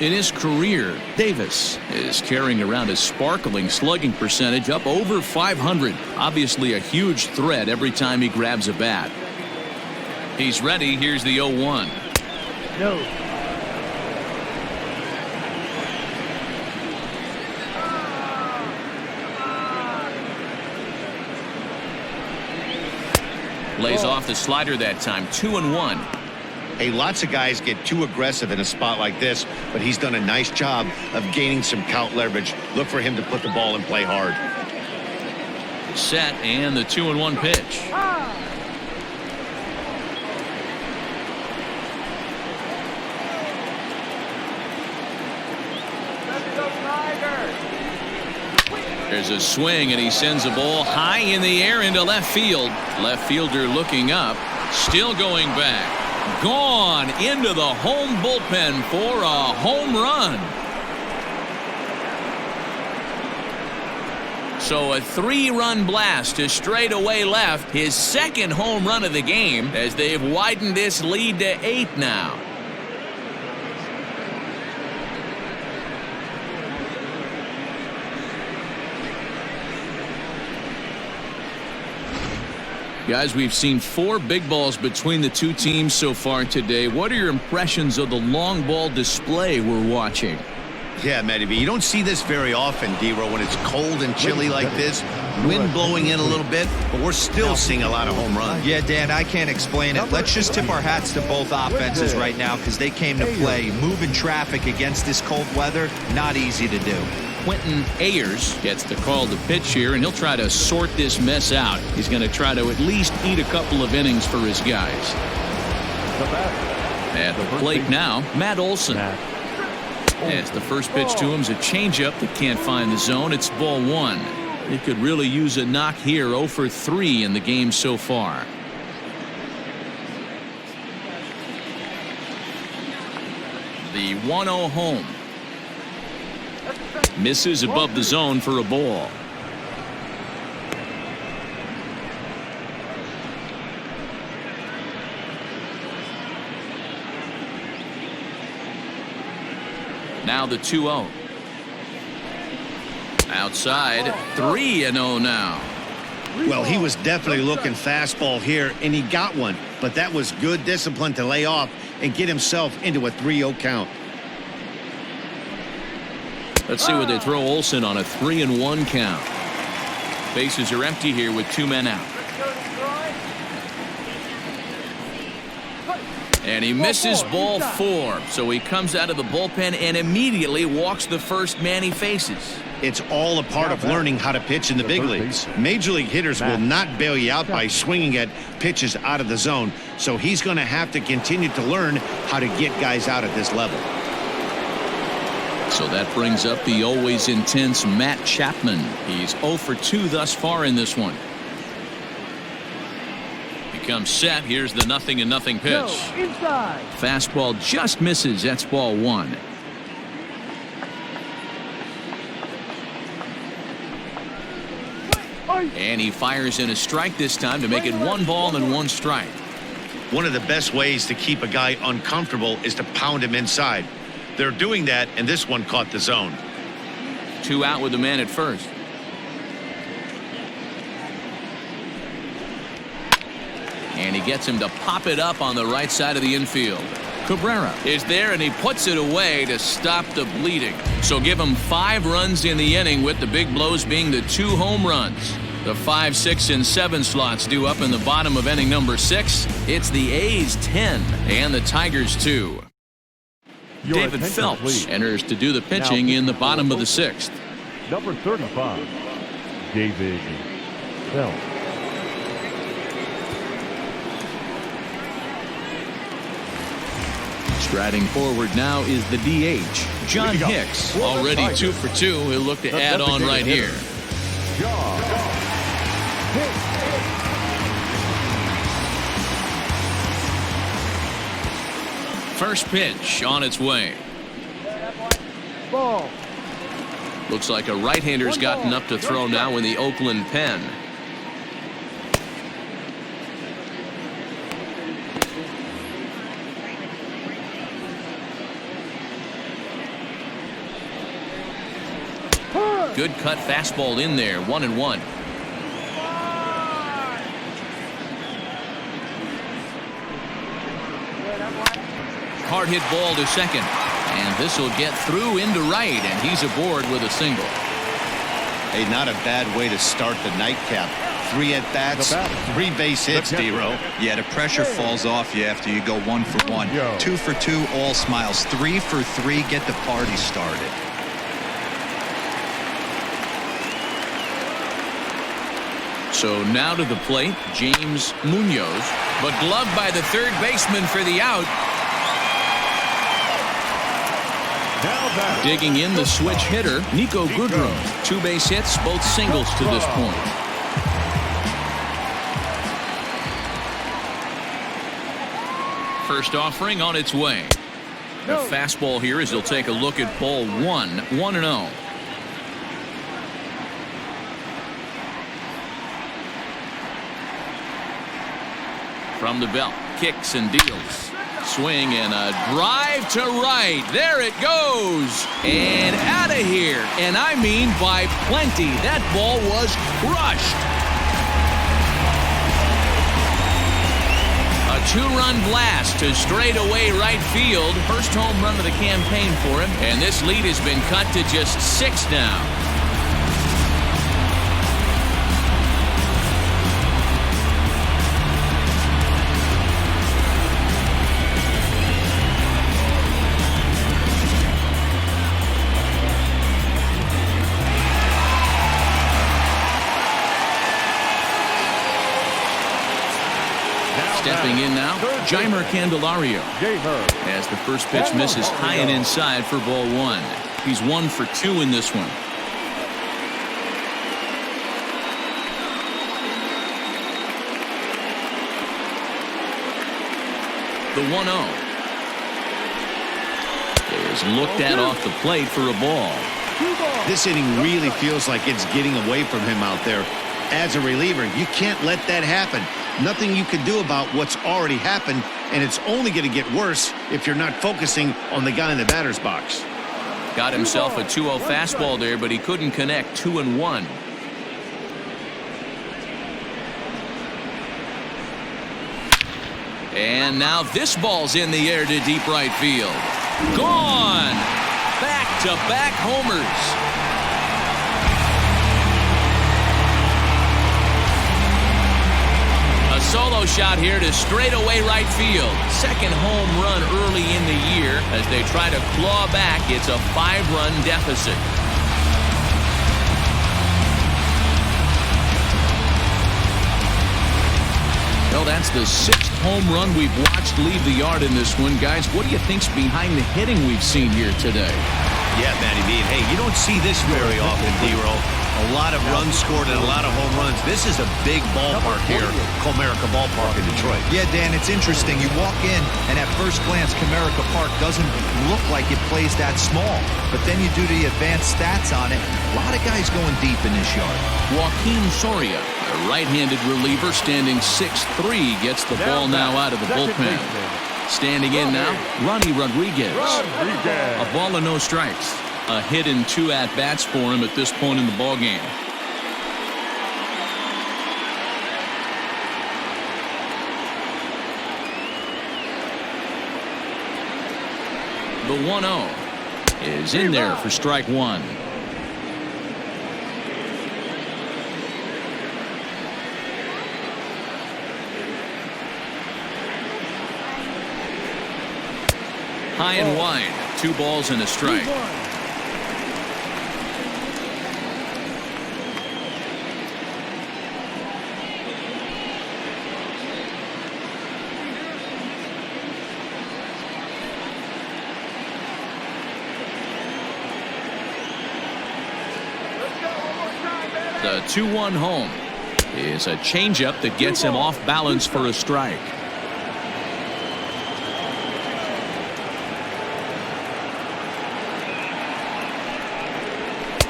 [SPEAKER 2] In his career, Davis is carrying around a sparkling slugging percentage up over 500. Obviously a huge threat every time he grabs a bat. He's ready. Here's the 0-1.
[SPEAKER 5] No.
[SPEAKER 2] Lays off the slider that time. 2-1.
[SPEAKER 3] Hey, lots of guys get too aggressive in a spot like this, but he's done a nice job of gaining some count leverage. Look for him to put the ball and play hard.
[SPEAKER 2] Set, and the 2-1 pitch. There's a swing, and he sends a ball high in the air into left field. Left fielder looking up, still going back. Gone into the home bullpen for a home run. So a 3-run blast to straightaway left, his second home run of the game, as they've widened this lead to 8 now. Guys, we've seen 4 big balls between the two teams so far today. What are your impressions of the long ball display we're watching?
[SPEAKER 3] Yeah, Matty B, you don't see this very often, D-Row, when it's cold and chilly like this. Wind blowing in a little bit, but we're still seeing a lot of home runs.
[SPEAKER 4] Yeah, Dan, I can't explain it. Let's just tip our hats to both offenses right now because they came to play. Moving traffic against this cold weather, not easy to do.
[SPEAKER 2] Quentin Ayers gets the call to pitch here, and he'll try to sort this mess out. He's going to try to at least eat a couple of innings for his guys. At the plate now, Matt Olson. As the first pitch to him is a changeup that can't find the zone. It's ball 1. It could really use a knock here. 0 for 3 in the game so far. The 1-0 home. Misses above the zone for a ball. Now the 2-0. Outside, 3-0 now.
[SPEAKER 3] Well, he was definitely looking fastball here, and he got one. But that was good discipline to lay off and get himself into a 3-0 count.
[SPEAKER 2] Let's see what they throw Olsen on a 3-1 count. Bases are empty here with 2 men out. And he misses ball 4. So he comes out of the bullpen and immediately walks the first man he faces.
[SPEAKER 3] It's all a part of learning how to pitch in the big leagues. Major league hitters will not bail you out by swinging at pitches out of the zone. So he's going to have to continue to learn how to get guys out at this level.
[SPEAKER 2] So that brings up the always intense Matt Chapman. He's 0 for 2 thus far in this one. Comes set. Here's the 0-0 pitch.
[SPEAKER 5] Inside.
[SPEAKER 2] Fastball just misses. That's ball 1. And he fires in a strike this time to make it 1 ball and 1 strike.
[SPEAKER 3] One of the best ways to keep a guy uncomfortable is to pound him inside. They're doing that, and this one caught the zone.
[SPEAKER 2] 2 out with the man at first. And he gets him to pop it up on the right side of the infield. Cabrera is there, and he puts it away to stop the bleeding. So give him 5 runs in the inning, with the big blows being the 2 home runs. The 5, 6, and 7 slots due up in the bottom of inning number 6. It's the A's 10 and the Tigers 2. David Phelps enters to do the pitching in the bottom of the 6th.
[SPEAKER 5] Number 35, David Phelps.
[SPEAKER 2] Striding forward now is the DH, John Hicks. Already 2 for 2. He'll look to add on right here.
[SPEAKER 5] John Hicks.
[SPEAKER 2] First pitch on its way.
[SPEAKER 5] Ball.
[SPEAKER 2] Looks like a right-hander's gotten up to throw now in the Oakland pen. Good cut fastball in there, 1-1. Hard hit ball to second. And this will get through into right, and he's aboard with a single.
[SPEAKER 3] Hey, not a bad way to start the nightcap. 3 at-bats, 3 base hits, D-Row.
[SPEAKER 4] Yeah, the pressure falls off you after you go 1 for 1. 2 for 2, all smiles. 3 for 3, get the party started.
[SPEAKER 2] So now to the plate, James Munoz, but gloved by the third baseman for the out. Digging in the switch hitter, Nico Goodrum. 2 base hits, both singles to this point. First offering on its way. The fastball here as he'll take a look at ball 1, 1-0. From the belt, kicks and deals. Swing and a drive to right. There it goes. And out of here. And I mean by plenty. That ball was crushed. A 2-run blast to straightaway right field. First home run of the campaign for him. And this lead has been cut to just 6 now. Stepping in now, Jeimer Candelario. As the first pitch misses high and inside for ball 1. He's 1 for 2 in this one. The 1-0 is looked at off the plate for a ball.
[SPEAKER 3] This inning really feels like it's getting away from him out there. As a reliever, you can't let that happen. Nothing you can do about what's already happened, and it's only going to get worse if you're not focusing on the guy in the batter's box.
[SPEAKER 2] Got himself a 2-0 fastball there, but he couldn't connect. 2-1. And now this ball's in the air to deep right field. Gone! Back-to-back homers. A solo shot here to straightaway right field. Second home run early in the year as they try to claw back. It's a 5-run deficit. Well, that's the 6th home run we've watched leave the yard in this one. Guys, what do you think's behind the hitting we've seen here today?
[SPEAKER 3] Yeah, Matty B. Hey, you don't see this very often, D-Roll. A lot of runs scored and a lot of home runs. This is a big ballpark here, Comerica Ballpark in Detroit.
[SPEAKER 4] Yeah, Dan, it's interesting. You walk in, and at first glance, Comerica Park doesn't look like it plays that small. But then you do the advanced stats on it. A lot of guys going deep in this yard.
[SPEAKER 2] Joaquin Soria, a right-handed reliever, standing 6'3", gets the ball now out of the bullpen. Standing in now, Ronnie Rodriguez. A ball and no strikes. A hit and 2 at-bats for him at this point in the ballgame. The 1-0 is in there for strike one. High and wide. 2 balls and a strike. The 2-1 home is a changeup that gets him off balance for a strike.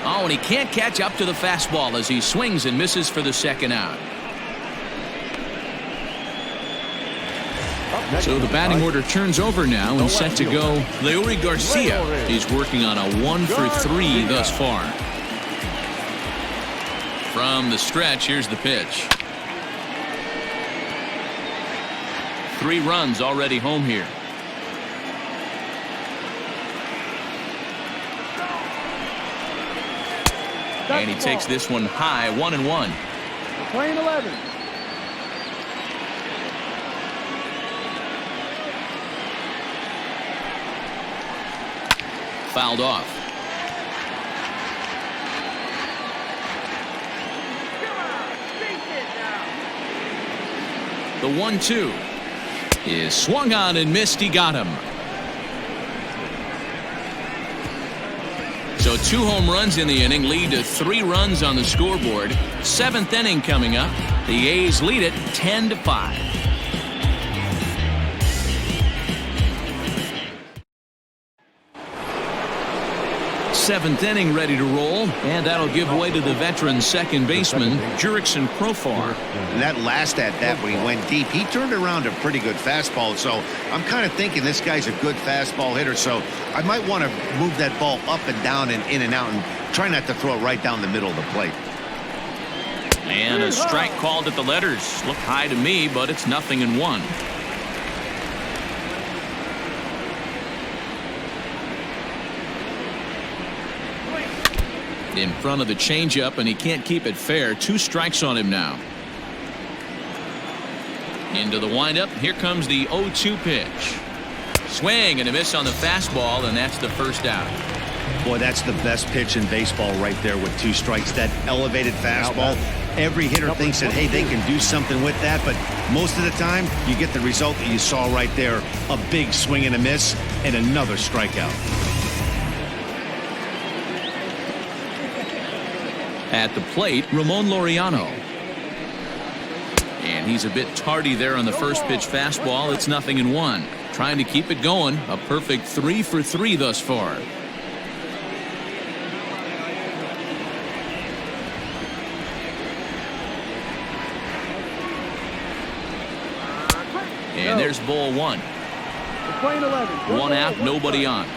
[SPEAKER 2] Oh, and he can't catch up to the fastball as he swings and misses for the second out. So the batting order turns over now and set to go. Leury Garcia. He's working on a 1-for-3 thus far. From the stretch, here's the pitch. 3 runs already home here. And he takes this one high, 1-1.
[SPEAKER 5] Playing 11.
[SPEAKER 2] Fouled off. The 1-2 is swung on and missed. He got him. So 2 home runs in the inning lead to 3 runs on the scoreboard. 7th inning coming up. The A's lead it 10-5. Seventh inning ready to roll, and that'll give way to the veteran second baseman Jurickson Profar.
[SPEAKER 3] And that last at bat when he went deep, he turned around a pretty good fastball. So I'm kind of thinking this guy's a good fastball hitter. So I might want to move that ball up and down and in and out and try not to throw it right down the middle of the plate.
[SPEAKER 2] And a strike called at the letters. Looked high to me, but it's 0-1. In front of the changeup, and he can't keep it fair. 2 strikes on him now. Into the windup. Here comes the 0-2 pitch. Swing and a miss on the fastball, and that's the first out.
[SPEAKER 3] Boy, that's the best pitch in baseball right there with 2 strikes. That elevated fastball. Every hitter thinks that, hey, they can do something with that, but most of the time you get the result that you saw right there. A big swing and a miss and another strikeout.
[SPEAKER 2] At the plate, Ramon Laureano. And he's a bit tardy there on the first pitch fastball. It's 0-1. Trying to keep it going. A perfect 3 for 3 thus far. And there's ball 1. 1 out, nobody on.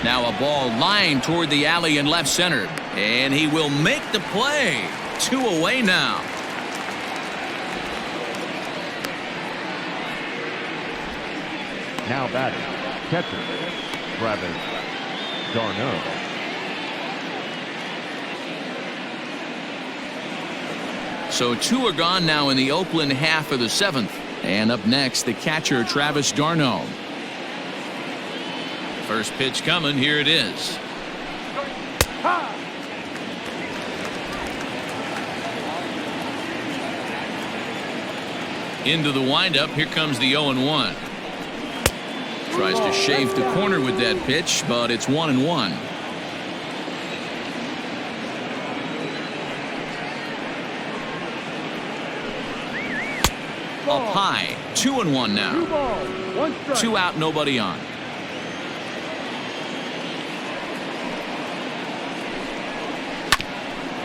[SPEAKER 2] Now a ball lined toward the alley in left center. And he will make the play. 2 away now.
[SPEAKER 5] Now batting, catcher, Travis d'Arnaud.
[SPEAKER 2] So 2 are gone now in the Oakland half of the 7th. And up next, the catcher, Travis d'Arnaud. First pitch coming. Here it is. Into the windup. Here comes the 0-1. Tries to shave the corner with that pitch, but it's 1-1. Up high. 2-1 now. 2 out, nobody on.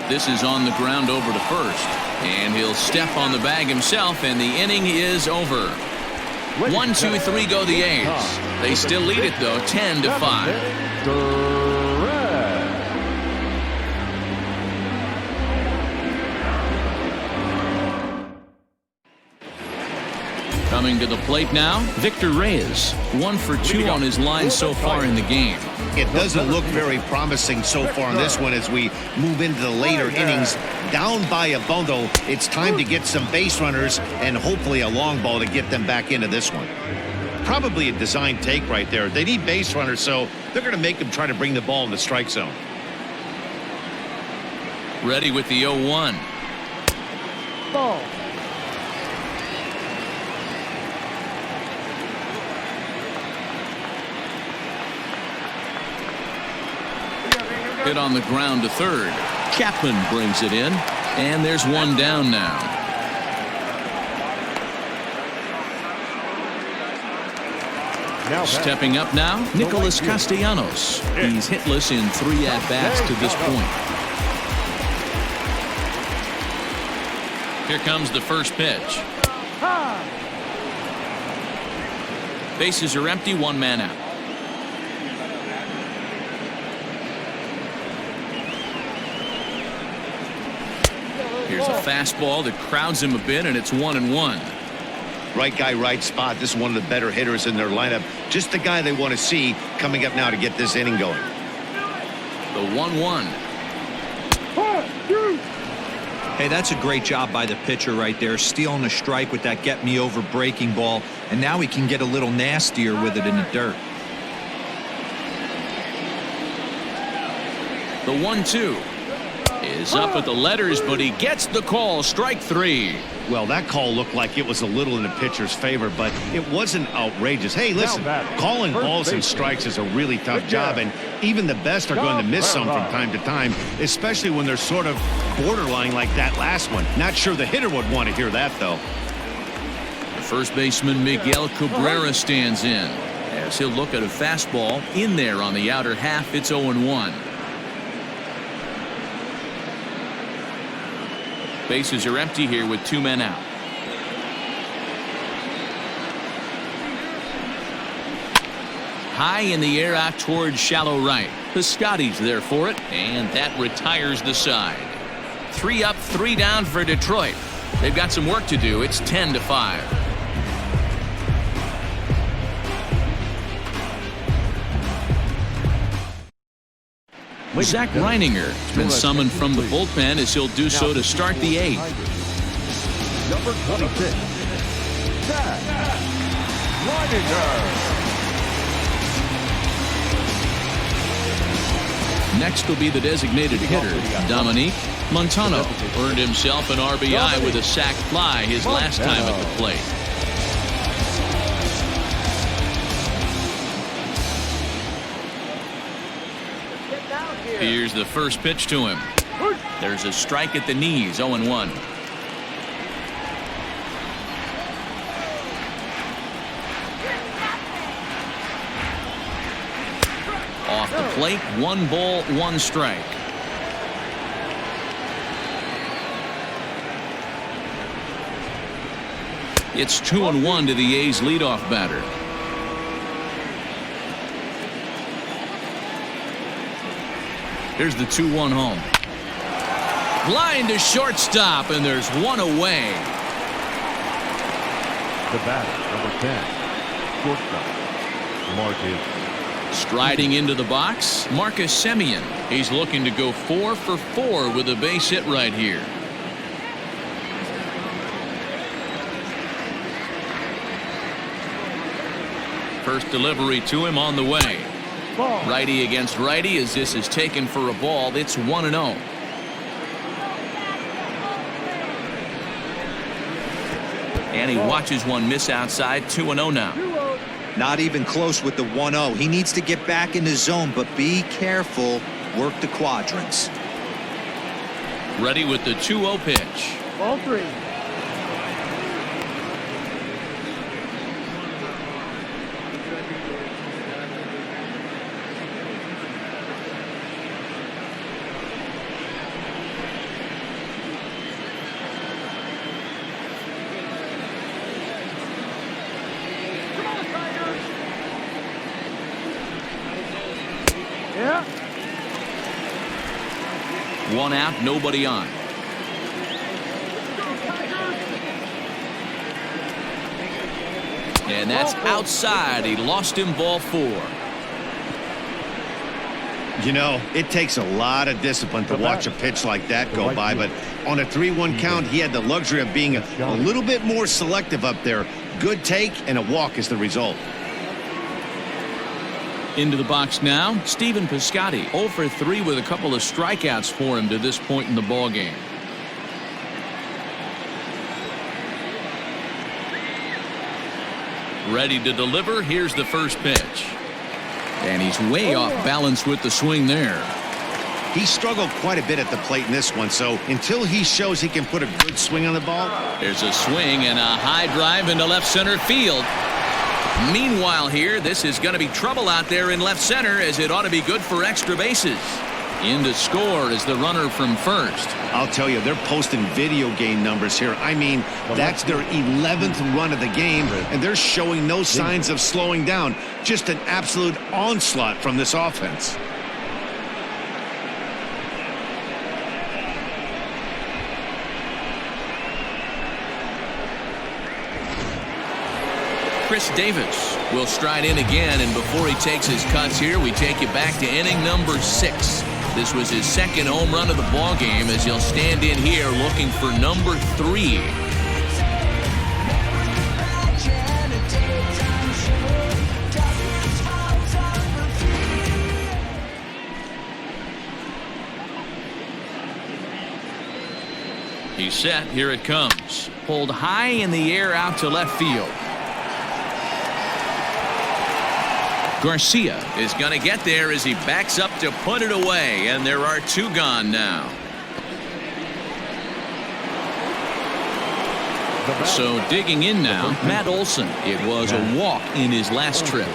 [SPEAKER 2] This is on the ground over to first. And he'll step on the bag himself, and the inning is over. 1, 2, 3 go the A's. They still lead it, though, 10-5. Coming to the plate now, Victor Reyes. 1 for 2 on his line so far in the game.
[SPEAKER 3] It doesn't look very promising so far in this one as we move into the later innings. Down by a bundle, it's time to get some base runners and hopefully a long ball to get them back into this one. Probably a design take right there. They need base runners, so they're going to make them try to bring the ball in the strike zone.
[SPEAKER 2] Ready with the 0-1.
[SPEAKER 5] Ball.
[SPEAKER 2] Hit on the ground to third. Chapman brings it in, and there's 1 down now. Stepping up now, Nicholas Castellanos. He's hitless in 3 at-bats to this point. Here comes the first pitch. Bases are empty, 1 man out. Here's a fastball that crowds him a bit, and it's 1-1.
[SPEAKER 3] Right guy, right spot. This is one of the better hitters in their lineup. Just the guy they want to see coming up now to get this inning going.
[SPEAKER 2] The 1-1.
[SPEAKER 4] Hey, that's a great job by the pitcher right there, stealing a strike with that get-me-over breaking ball, and now he can get a little nastier with it in the dirt.
[SPEAKER 2] The 1-2 is up at the letters, but he gets the call. Strike 3.
[SPEAKER 3] Well, that call looked like it was a little in the pitcher's favor, but it wasn't outrageous. Hey, listen, calling balls and strikes is a really tough job, and even the best are going to miss some from time to time, especially when they're sort of borderline like that last one. Not sure the hitter would want to hear that, though.
[SPEAKER 2] The first baseman, Miguel Cabrera, stands in as he'll look at a fastball in there on the outer half. It's 0-1. Bases are empty here with 2 men out. High in the air out towards shallow right. Piscotty's there for it, and that retires the side. 3 up, 3 down for Detroit. They've got some work to do. It's 10-5. Zach Reininger has been summoned from the bullpen as he'll do so to start the 8th.
[SPEAKER 5] Number 26, Zach Reininger.
[SPEAKER 2] Next will be the designated hitter, Dominique Montano. Earned himself an RBI with a sac fly his last time at the plate. Here's the first pitch to him. There's a strike at the knees, 0-1. Off the plate, 1 ball, 1 strike. It's 2-1 to the A's leadoff batter. Here's the 2-1 home. Line to shortstop, and there's one away.
[SPEAKER 5] The batter, number 10, shortstop, Marcus.
[SPEAKER 2] Striding into the box, Marcus Semien. He's looking to go 4 for 4 with a base hit right here. First delivery to him on the way.
[SPEAKER 5] Ball.
[SPEAKER 2] Righty against righty as this is taken for a ball. It's 1-0. And he watches one miss outside. 2-0 now.
[SPEAKER 4] Not even close with the 1-0. He needs to get back in the zone, but be careful. Work the quadrants.
[SPEAKER 2] Ready with the 2-0 pitch.
[SPEAKER 5] Ball 3.
[SPEAKER 2] One out, nobody on. And that's outside. He lost him, ball 4.
[SPEAKER 3] You know, it takes a lot of discipline to watch a pitch like that go by, but on a 3-1 count, he had the luxury of being a little bit more selective up there. Good take, and a walk is the result.
[SPEAKER 2] Into the box now, Stephen Piscotty, 0 for 3 with a couple of strikeouts for him to this point in the ballgame. Ready to deliver. Here's the first pitch. And he's way off balance with the swing there.
[SPEAKER 3] He struggled quite a bit at the plate in this one, so until he shows he can put a good swing on the ball.
[SPEAKER 2] There's a swing and a high drive into left center field. Meanwhile here, this is going to be trouble out there in left center, as it ought to be good for extra bases. In to score is the runner from first.
[SPEAKER 3] I'll tell you, they're posting video game numbers here. I mean, that's their 11th run of the game, and they're showing no signs of slowing down. Just an absolute onslaught from this offense.
[SPEAKER 2] Chris Davis will stride in again, and before he takes his cuts here, we take you back to inning number 6. This was his second home run of the ball game, as he'll stand in here looking for number 3. He's set. Here it comes. Pulled high in the air out to left field. Garcia is going to get there as he backs up to put it away, and there are 2 gone now. So digging in now, Matt Olson. It was a walk in his last trip.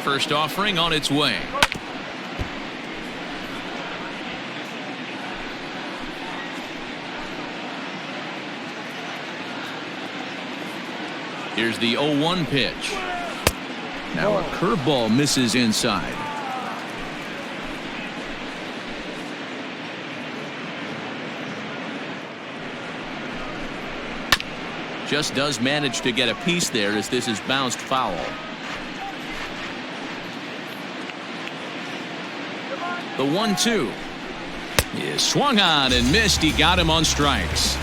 [SPEAKER 2] First offering on its way. Here's the 0-1 pitch. Now a curveball misses inside. Just does manage to get a piece there as this is bounced foul. The 1-2 is swung on and missed. He got him on strikes.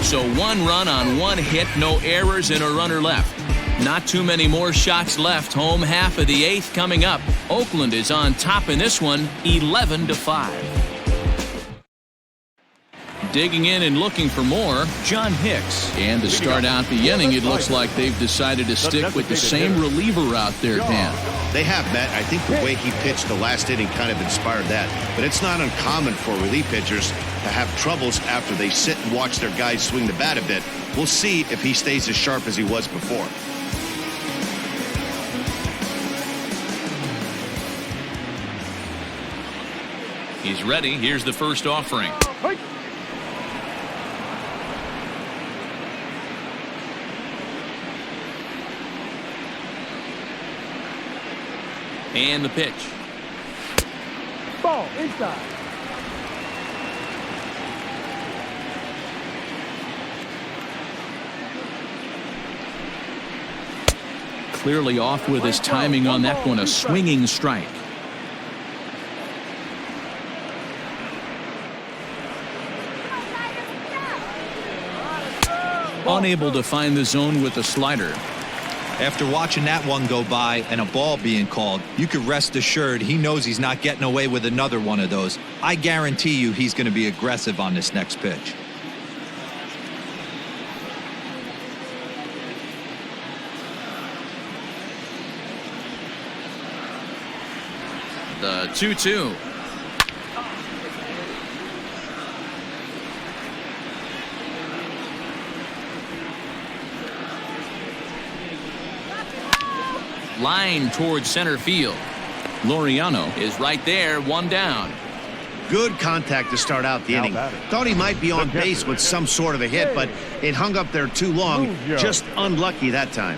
[SPEAKER 2] So 1 run on 1 hit, no errors, and a runner left. Not too many more shots left. Home half of the 8th coming up. Oakland is on top in this one, 11-5. Digging in and looking for more, John Hicks. And to start out the inning, it looks like they've decided to stick with the same reliever out there, Dan.
[SPEAKER 3] They have, Matt. I think the way he pitched the last inning kind of inspired that. But it's not uncommon for relief pitchers to have troubles after they sit and watch their guys swing the bat a bit. We'll see if he stays as sharp as he was before.
[SPEAKER 2] He's ready. Here's the first offering. And the pitch.
[SPEAKER 5] Ball inside.
[SPEAKER 2] Clearly off with his timing on that one. A swinging strike. Unable to find the zone with the slider.
[SPEAKER 4] After watching that one go by and a ball being called, you could rest assured he knows he's not getting away with another one of those. I guarantee you he's going to be aggressive on this next pitch.
[SPEAKER 2] The 2-2. Line towards center field. Laureano is right there, one down.
[SPEAKER 3] Good contact to start out the inning. Thought he might be on base with some sort of a hit, but it hung up there too long. Just unlucky that time.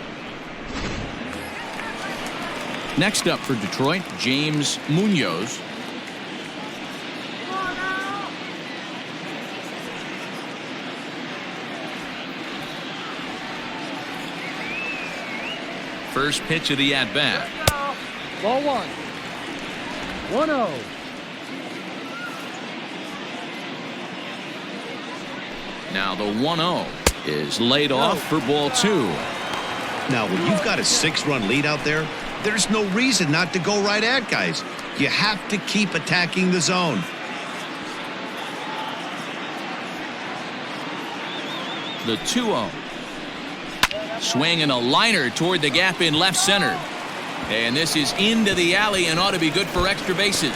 [SPEAKER 2] Next up for Detroit, James Munoz. First pitch of the at-bat.
[SPEAKER 5] Ball 1. 1-0.
[SPEAKER 2] Now the 1-0 is laid off for ball 2.
[SPEAKER 3] Now, when you've got a 6-run lead out there, there's no reason not to go right at guys. You have to keep attacking the zone.
[SPEAKER 2] The 2-0. Swinging a liner toward the gap in left center. And this is into the alley and ought to be good for extra bases.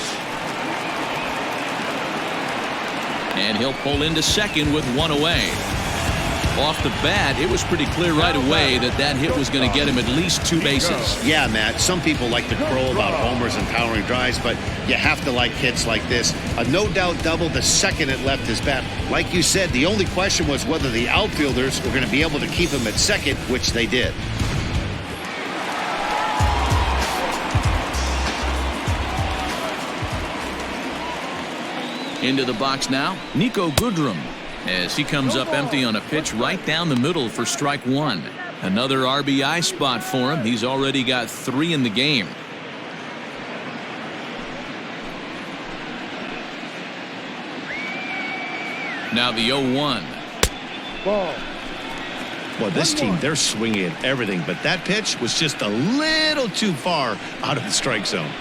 [SPEAKER 2] And he'll pull into second with one away. Off the bat, it was pretty clear right away that that hit was going to get him at least 2 bases.
[SPEAKER 3] Yeah, Matt, some people like to crow about homers and powering drives, but you have to like hits like this. A no-doubt double the second it left his bat. Like you said, the only question was whether the outfielders were going to be able to keep him at second, which they did.
[SPEAKER 2] Into the box now, Nico Goodrum, as he comes up empty on a pitch right down the middle for strike 1. Another RBI spot for him. He's already got 3 in the game. Now the 0-1.
[SPEAKER 5] Ball.
[SPEAKER 3] Well, this team, they're swinging at everything, but that pitch was just a little too far out of the strike zone.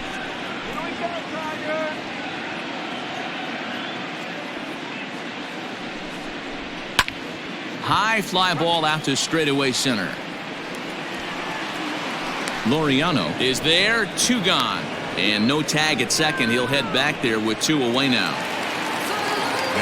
[SPEAKER 2] High fly ball out to straightaway center. Laureano is there, 2 gone. And no tag at second. He'll head back there with 2 away now.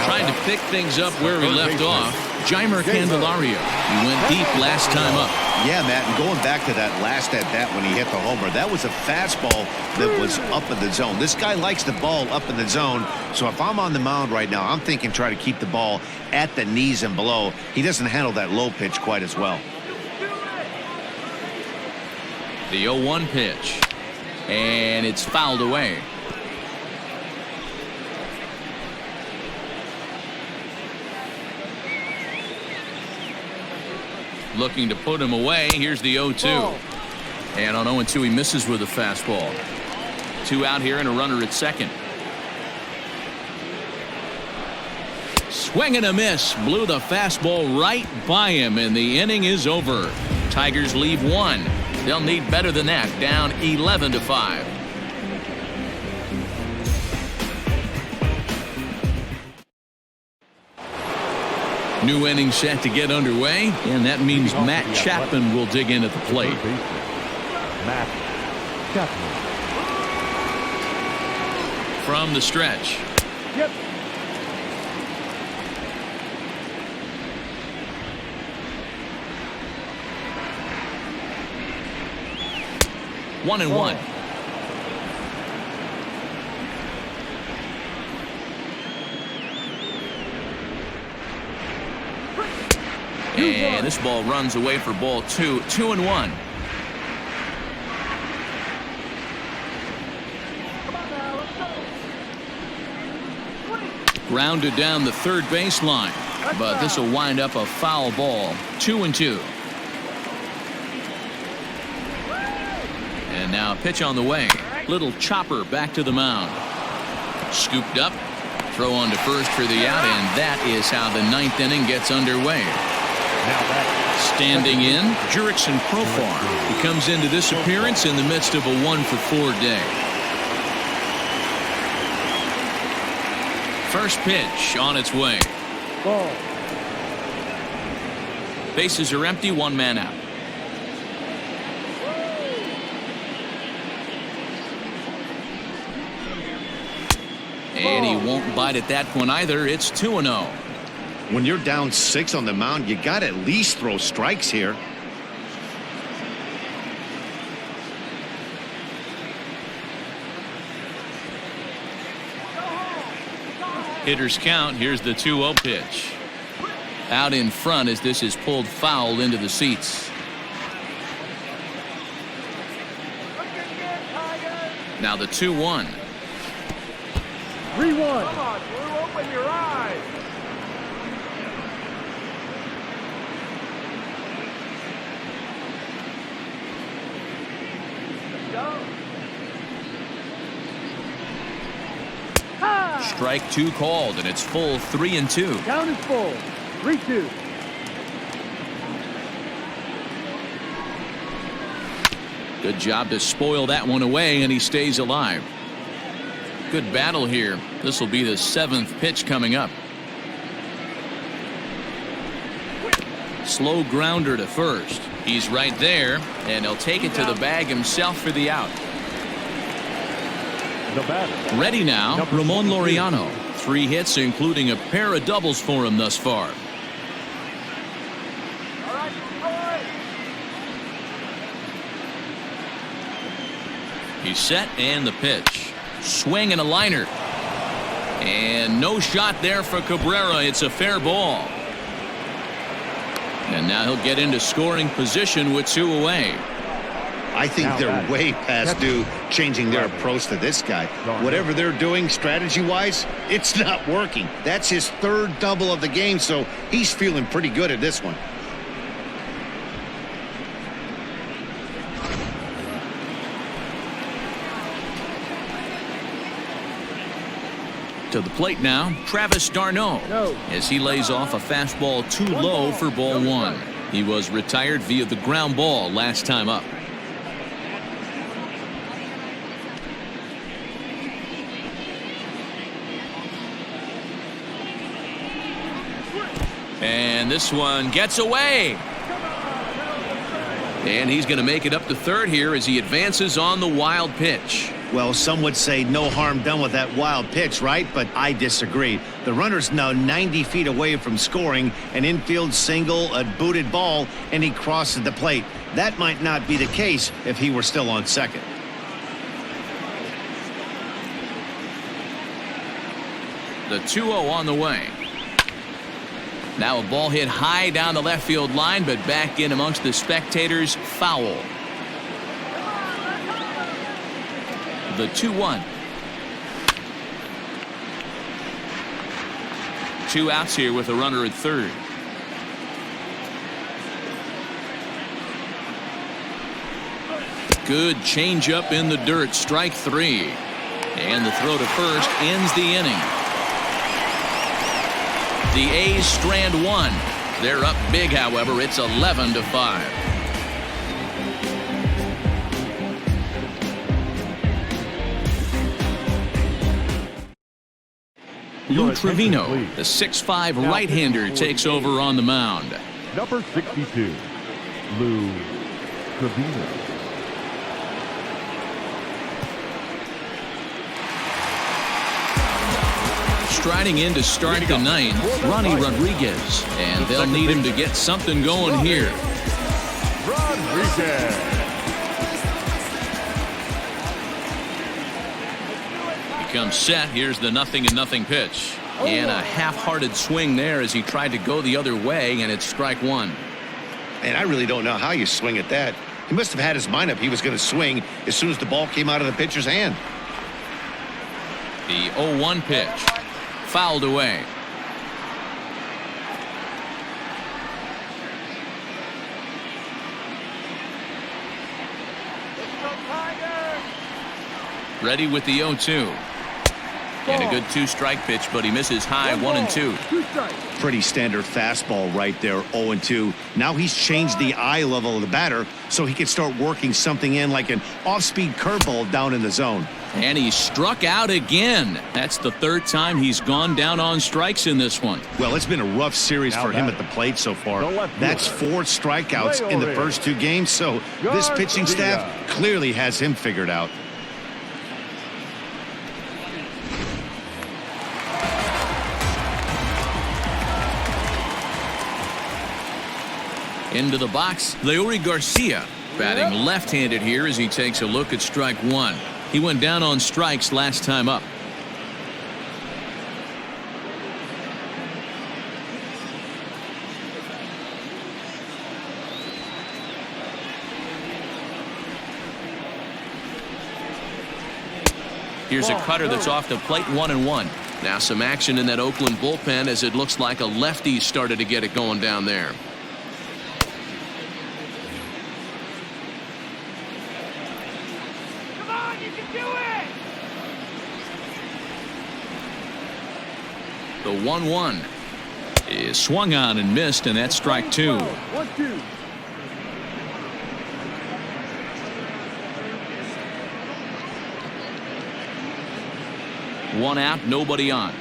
[SPEAKER 2] Trying to pick things up where he left off, Jeimer Candelario. He went deep last time up.
[SPEAKER 3] Yeah, Matt, and going back to that last at-bat when he hit the homer, that was a fastball that was up in the zone. This guy likes the ball up in the zone, so if I'm on the mound right now, I'm thinking try to keep the ball at the knees and below. He doesn't handle that low pitch quite as well.
[SPEAKER 2] The 0-1 pitch, and it's fouled away. Looking to put him away. Here's the 0-2. And on 0-2, he misses with a fastball. 2 out here and a runner at second. Swing and a miss. Blew the fastball right by him, and the inning is over. Tigers leave 1. They'll need better than that. Down 11-5. New inning set to get underway, and that means Matt Chapman will dig in at the plate.
[SPEAKER 5] Matt Chapman.
[SPEAKER 2] From the stretch.
[SPEAKER 5] Yep.
[SPEAKER 2] One and one. And this ball runs away for ball 2. 2-1. Grounded down the third baseline, but this will wind up a foul ball. 2-2. And now a pitch on the way. Little chopper back to the mound. Scooped up. Throw on to first for the out, and that is how the ninth inning gets underway. Standing in, Jurickson Profar. He comes into this appearance in the midst of a 1-for-4 day. First pitch on its way.
[SPEAKER 5] Ball.
[SPEAKER 2] Bases are empty, one man out. And he won't bite at that one either. It's 2-0.
[SPEAKER 3] When you're down 6 on the mound, you got to at least throw strikes here.
[SPEAKER 2] Hitters count. Here's the 2-0 pitch. Out in front as this is pulled foul into the seats. Now the 2-1.
[SPEAKER 5] 3-1.
[SPEAKER 7] Come on, Blue, open your eyes.
[SPEAKER 2] Strike 2 called, and it's full 3-2.
[SPEAKER 5] Down is full. 3-2.
[SPEAKER 2] Good job to spoil that one away, and he stays alive. Good battle here. This will be the 7th pitch coming up. Slow grounder to first. He's right there, and he'll take it to the bag himself for the out.
[SPEAKER 5] The batter.
[SPEAKER 2] Ready now, Ramon Laureano. 3 hits, including a pair of doubles for him thus far.
[SPEAKER 7] All right, Troy.
[SPEAKER 2] He's set, and the pitch. Swing and a liner. And no shot there for Cabrera. It's a fair ball. And now he'll get into scoring position with 2 away.
[SPEAKER 3] I think they're way past due changing their approach to this guy. Whatever they're doing strategy-wise, it's not working. That's his 3rd double of the game, so he's feeling pretty good at this one.
[SPEAKER 2] To the plate now, Travis d'Arnaud, as he lays off a fastball too low for ball 1. He was retired via the ground ball last time up. And this one gets away. And he's going to make it up to third here as he advances on the wild pitch.
[SPEAKER 3] Well, some would say no harm done with that wild pitch, right? But I disagree. The runner's now 90 feet away from scoring, an infield single, a booted ball, and he crosses the plate. That might not be the case if he were still on second.
[SPEAKER 2] The 2-0 on the way. Now a ball hit high down the left field line, but back in amongst the spectators. Foul. The 2-1. 2 outs here with a runner at third. Good changeup in the dirt. Strike 3. And the throw to first ends the inning. The A's strand 1. They're up big, however. It's 11-5. Lou Trevino, the 6'5" right-hander, takes over on the mound.
[SPEAKER 5] Number 62, Lou Trevino.
[SPEAKER 2] Striding in to start the ninth, Ronnie Rodriguez, and they'll need him to get something going here.
[SPEAKER 5] Rodriguez.
[SPEAKER 2] Comes set. Here's the 0-0 pitch. And a half-hearted swing there as he tried to go the other way, and it's strike 1.
[SPEAKER 3] And I really don't know how you swing at that. He must have had his mind up he was going to swing as soon as the ball came out of the pitcher's hand.
[SPEAKER 2] The 0-1 pitch. fouled away. Ready with the 0-2. And a good 2-strike pitch, but he misses high 1-2.
[SPEAKER 3] Pretty standard fastball right there, 0-2. Now he's changed the eye level of the batter so he can start working something in like an off-speed curveball down in the zone.
[SPEAKER 2] And he struck out again. That's the third time he's gone down on strikes in this one.
[SPEAKER 3] Well, it's been a rough series for him at the plate so far. That's 4 strikeouts in the first 2 games, so this pitching staff clearly has him figured out.
[SPEAKER 2] Into the box, Leury Garcia, batting left-handed here as he takes a look at strike 1. He went down on strikes last time up. Here's a cutter that's off the plate, 1-1. Now some action in that Oakland bullpen as it looks like a lefty started to get it going down there. The 1-1 is swung on and missed, and that's strike 2.
[SPEAKER 5] 1-2.
[SPEAKER 2] One out, nobody on.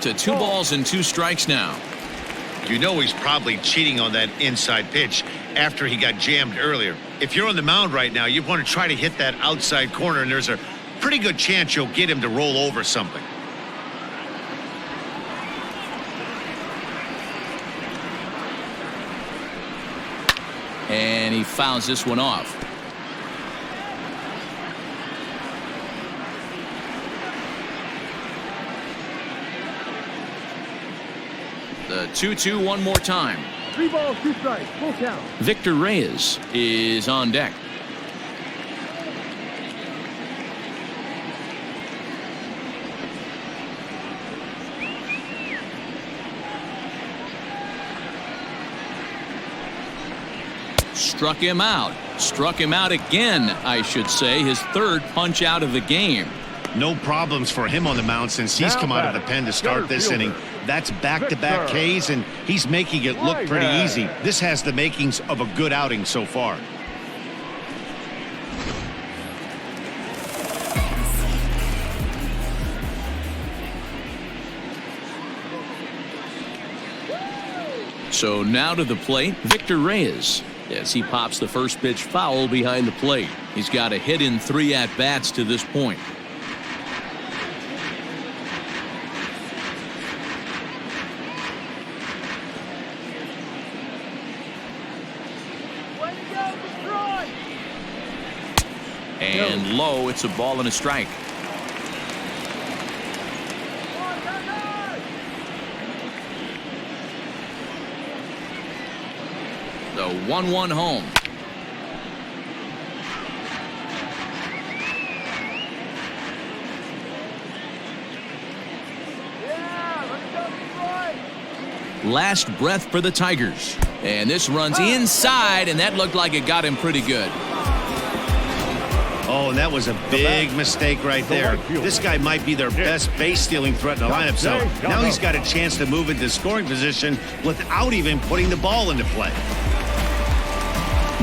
[SPEAKER 2] To 2 balls and 2 strikes now.
[SPEAKER 3] You know he's probably cheating on that inside pitch after he got jammed earlier. If you're on the mound right now, you want to try to hit that outside corner, and there's a pretty good chance you'll get him to roll over something.
[SPEAKER 2] And he fouls this one off. The 2-2 one more time.
[SPEAKER 5] 3 balls, 2 strikes, full count.
[SPEAKER 2] Victor Reyes is on deck. Struck him out. Struck him out again, I should say. His 3rd punch out of the game.
[SPEAKER 3] No problems for him on the mound since he's come out of the pen to start this inning. That's back-to-back Ks, and he's making it look pretty easy. This has the makings of a good outing so far.
[SPEAKER 2] So now to the plate, Victor Reyes, as he pops the first pitch foul behind the plate. He's got a hit in 3 at-bats to this point. And low, it's a ball and a strike. The 1-1 home. Last breath for the Tigers. And this runs inside, and that looked like it got him pretty good.
[SPEAKER 3] Oh, and that was a big mistake right there. This guy might be their best base-stealing threat in the lineup, so now he's got a chance to move into scoring position without even putting the ball into play.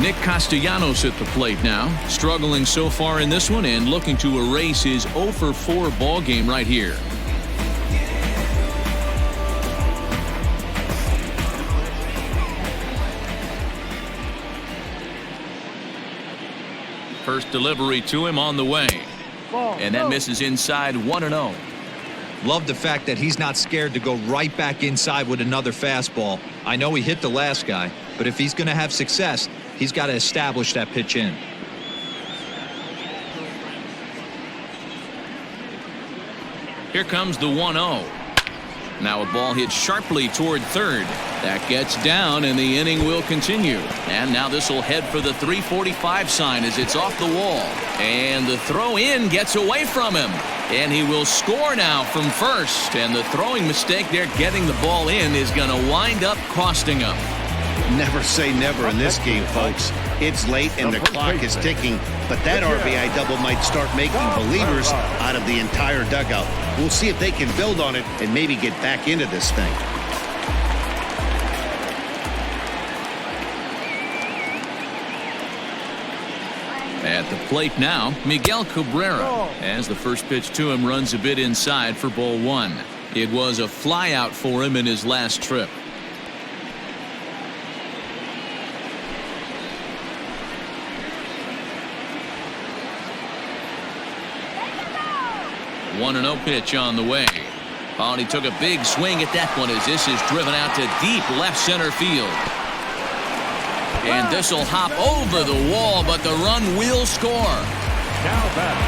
[SPEAKER 2] Nick Castellanos at the plate now, struggling so far in this one and looking to erase his 0-for-4 ball game right here. First delivery to him on the way. And that misses inside 1-0.
[SPEAKER 4] Love the fact that he's not scared to go right back inside with another fastball. I know he hit the last guy, but if he's going to have success, he's got to establish that pitch in.
[SPEAKER 2] Here comes the 1-0. Now a ball hit sharply toward third. That gets down, and the inning will continue. And now this will head for the 345 sign as it's off the wall. And the throw in gets away from him. And he will score now from first. And the throwing mistake there getting the ball in is going to wind up costing him.
[SPEAKER 3] Never say never in this game, folks. It's late and the clock is ticking, but that RBI double might start making believers out of the entire dugout. We'll see if they can build on it and maybe get back into this thing.
[SPEAKER 2] At the plate now, Miguel Cabrera, as the first pitch to him runs a bit inside for ball one. It was a flyout for him in his last trip. 1-0 pitch on the way. Oh, and he took a big swing at that one as this is driven out to deep left center field. And this will hop over the wall, but the run will score.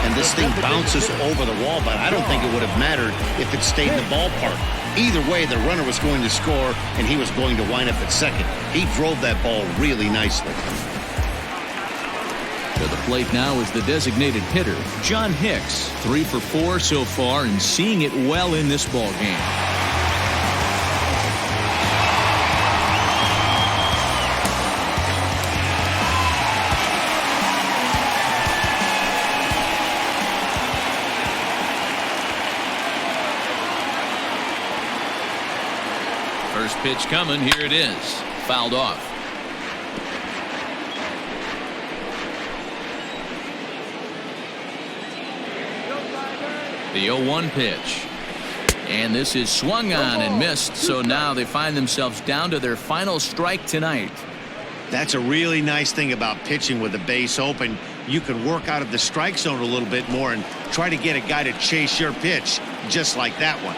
[SPEAKER 3] And this thing bounces over the wall, but I don't think it would have mattered if it stayed in the ballpark. Either way, the runner was going to score, and he was going to wind up at second. He drove that ball really nicely.
[SPEAKER 2] To the plate now is the designated hitter, John Hicks. 3 for 4 so far and seeing it well in this ball game. First pitch coming. Here it is. Fouled off. The 0-1 pitch. And this is swung on and missed, so now they find themselves down to their final strike tonight.
[SPEAKER 3] That's a really nice thing about pitching with the base open. You can work out of the strike zone a little bit more and try to get a guy to chase your pitch, just like that one.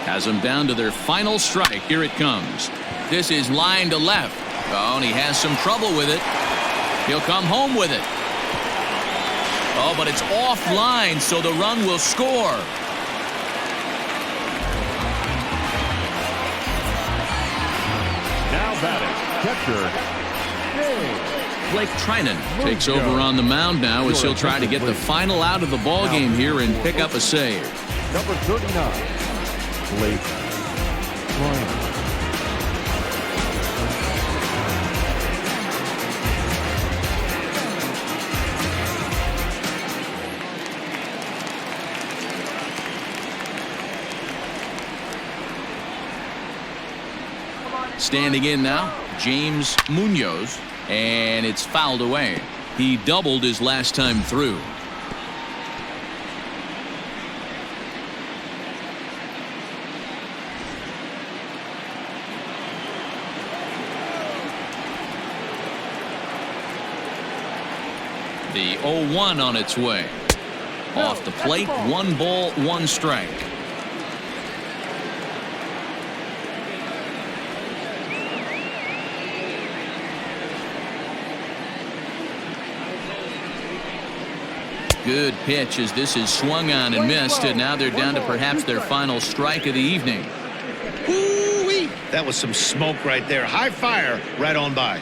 [SPEAKER 2] Has them down to their final strike. Here it comes. This is line to left. Oh, and he has some trouble with it. He'll come home with it. Oh, but it's offline, so the run will score.
[SPEAKER 5] Now batting, catcher,
[SPEAKER 2] Blake Trinan takes over on the mound now as he'll try to get the final out of the ball game here and pick up a save.
[SPEAKER 5] number 39, Blake Trinan.
[SPEAKER 2] Standing in now, James Munoz, and it's fouled away. He doubled his last time through. The 0-1 on its way. Off the plate, 1 ball, 1 strike. Good pitch as this is swung on and missed, and now they're down to perhaps their final strike of the evening.
[SPEAKER 3] Ooh-wee. That was some smoke right there. High fire right on by.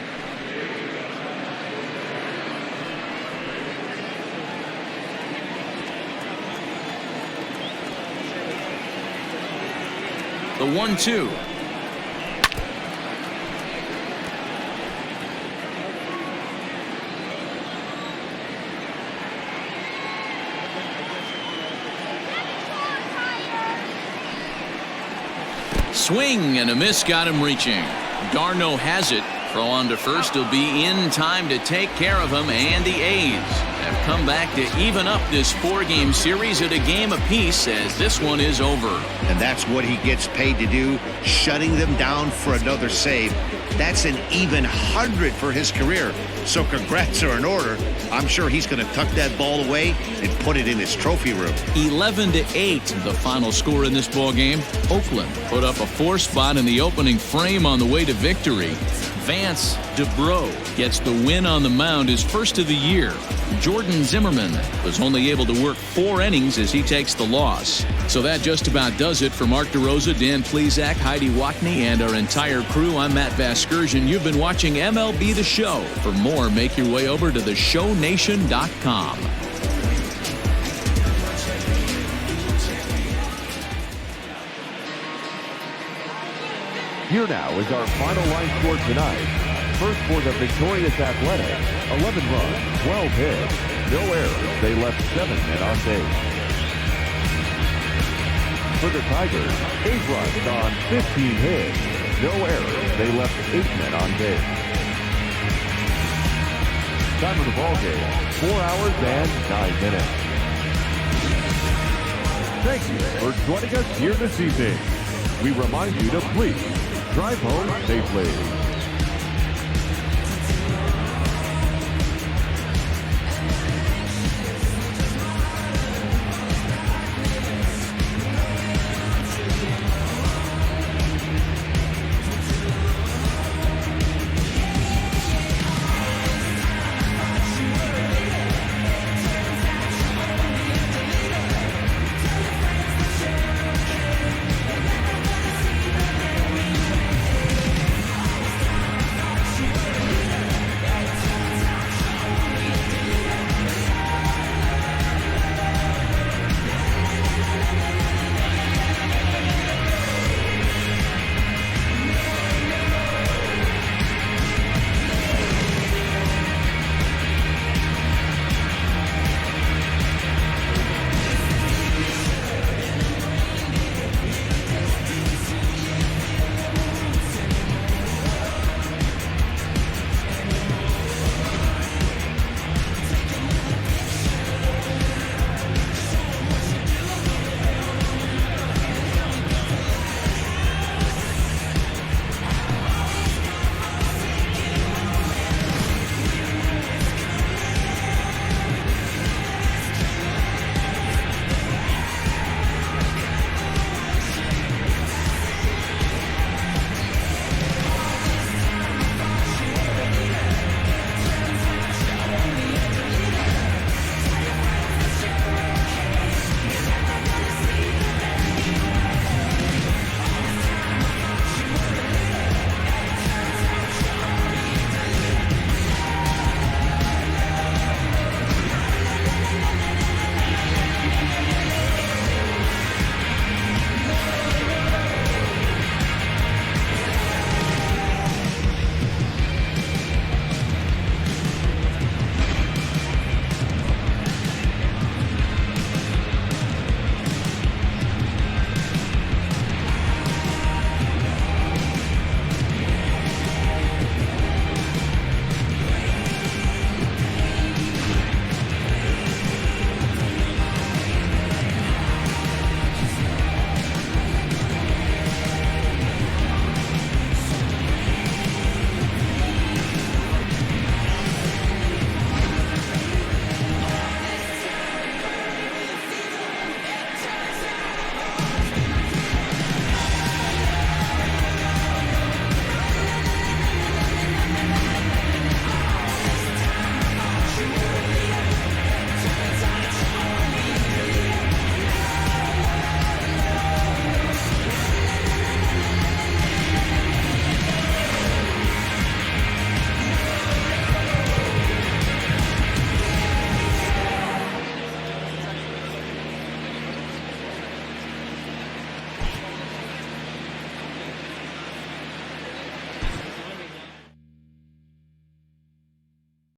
[SPEAKER 2] The 1-2. Swing and a miss got him reaching. Darno has it. Throw on to first. He'll be in time to take care of him, and the A's have come back to even up this 4-game series at a game apiece as this one is over.
[SPEAKER 3] And that's what he gets paid to do, shutting them down for another save. That's an even 100 for his career. So congrats are in order. I'm sure he's going to tuck that ball away and put it in his trophy room.
[SPEAKER 2] 11-8, the final score in this ball game. Oakland put up a 4 spot in the opening frame on the way to victory. Vance DeBro gets the win on the mound, his first of the year. Jordan Zimmerman was only able to work 4 innings as he takes the loss. So that just about does it for Mark DeRosa, Dan Plesac, Heidi Watney, and our entire crew. I'm Matt Vasgersian. You've been watching MLB The Show. For more, make your way over to theshownation.com.
[SPEAKER 5] Here now is our final line score tonight. First for the victorious Athletics, 11 runs, 12 hits, no errors. They left 7 men on base. For the Tigers, 8 runs on 15 hits, no errors. They left 8 men on base. Time of the ball game, 4 hours and 9 minutes. Thank you for joining us here this evening. We remind you to please drive home safely.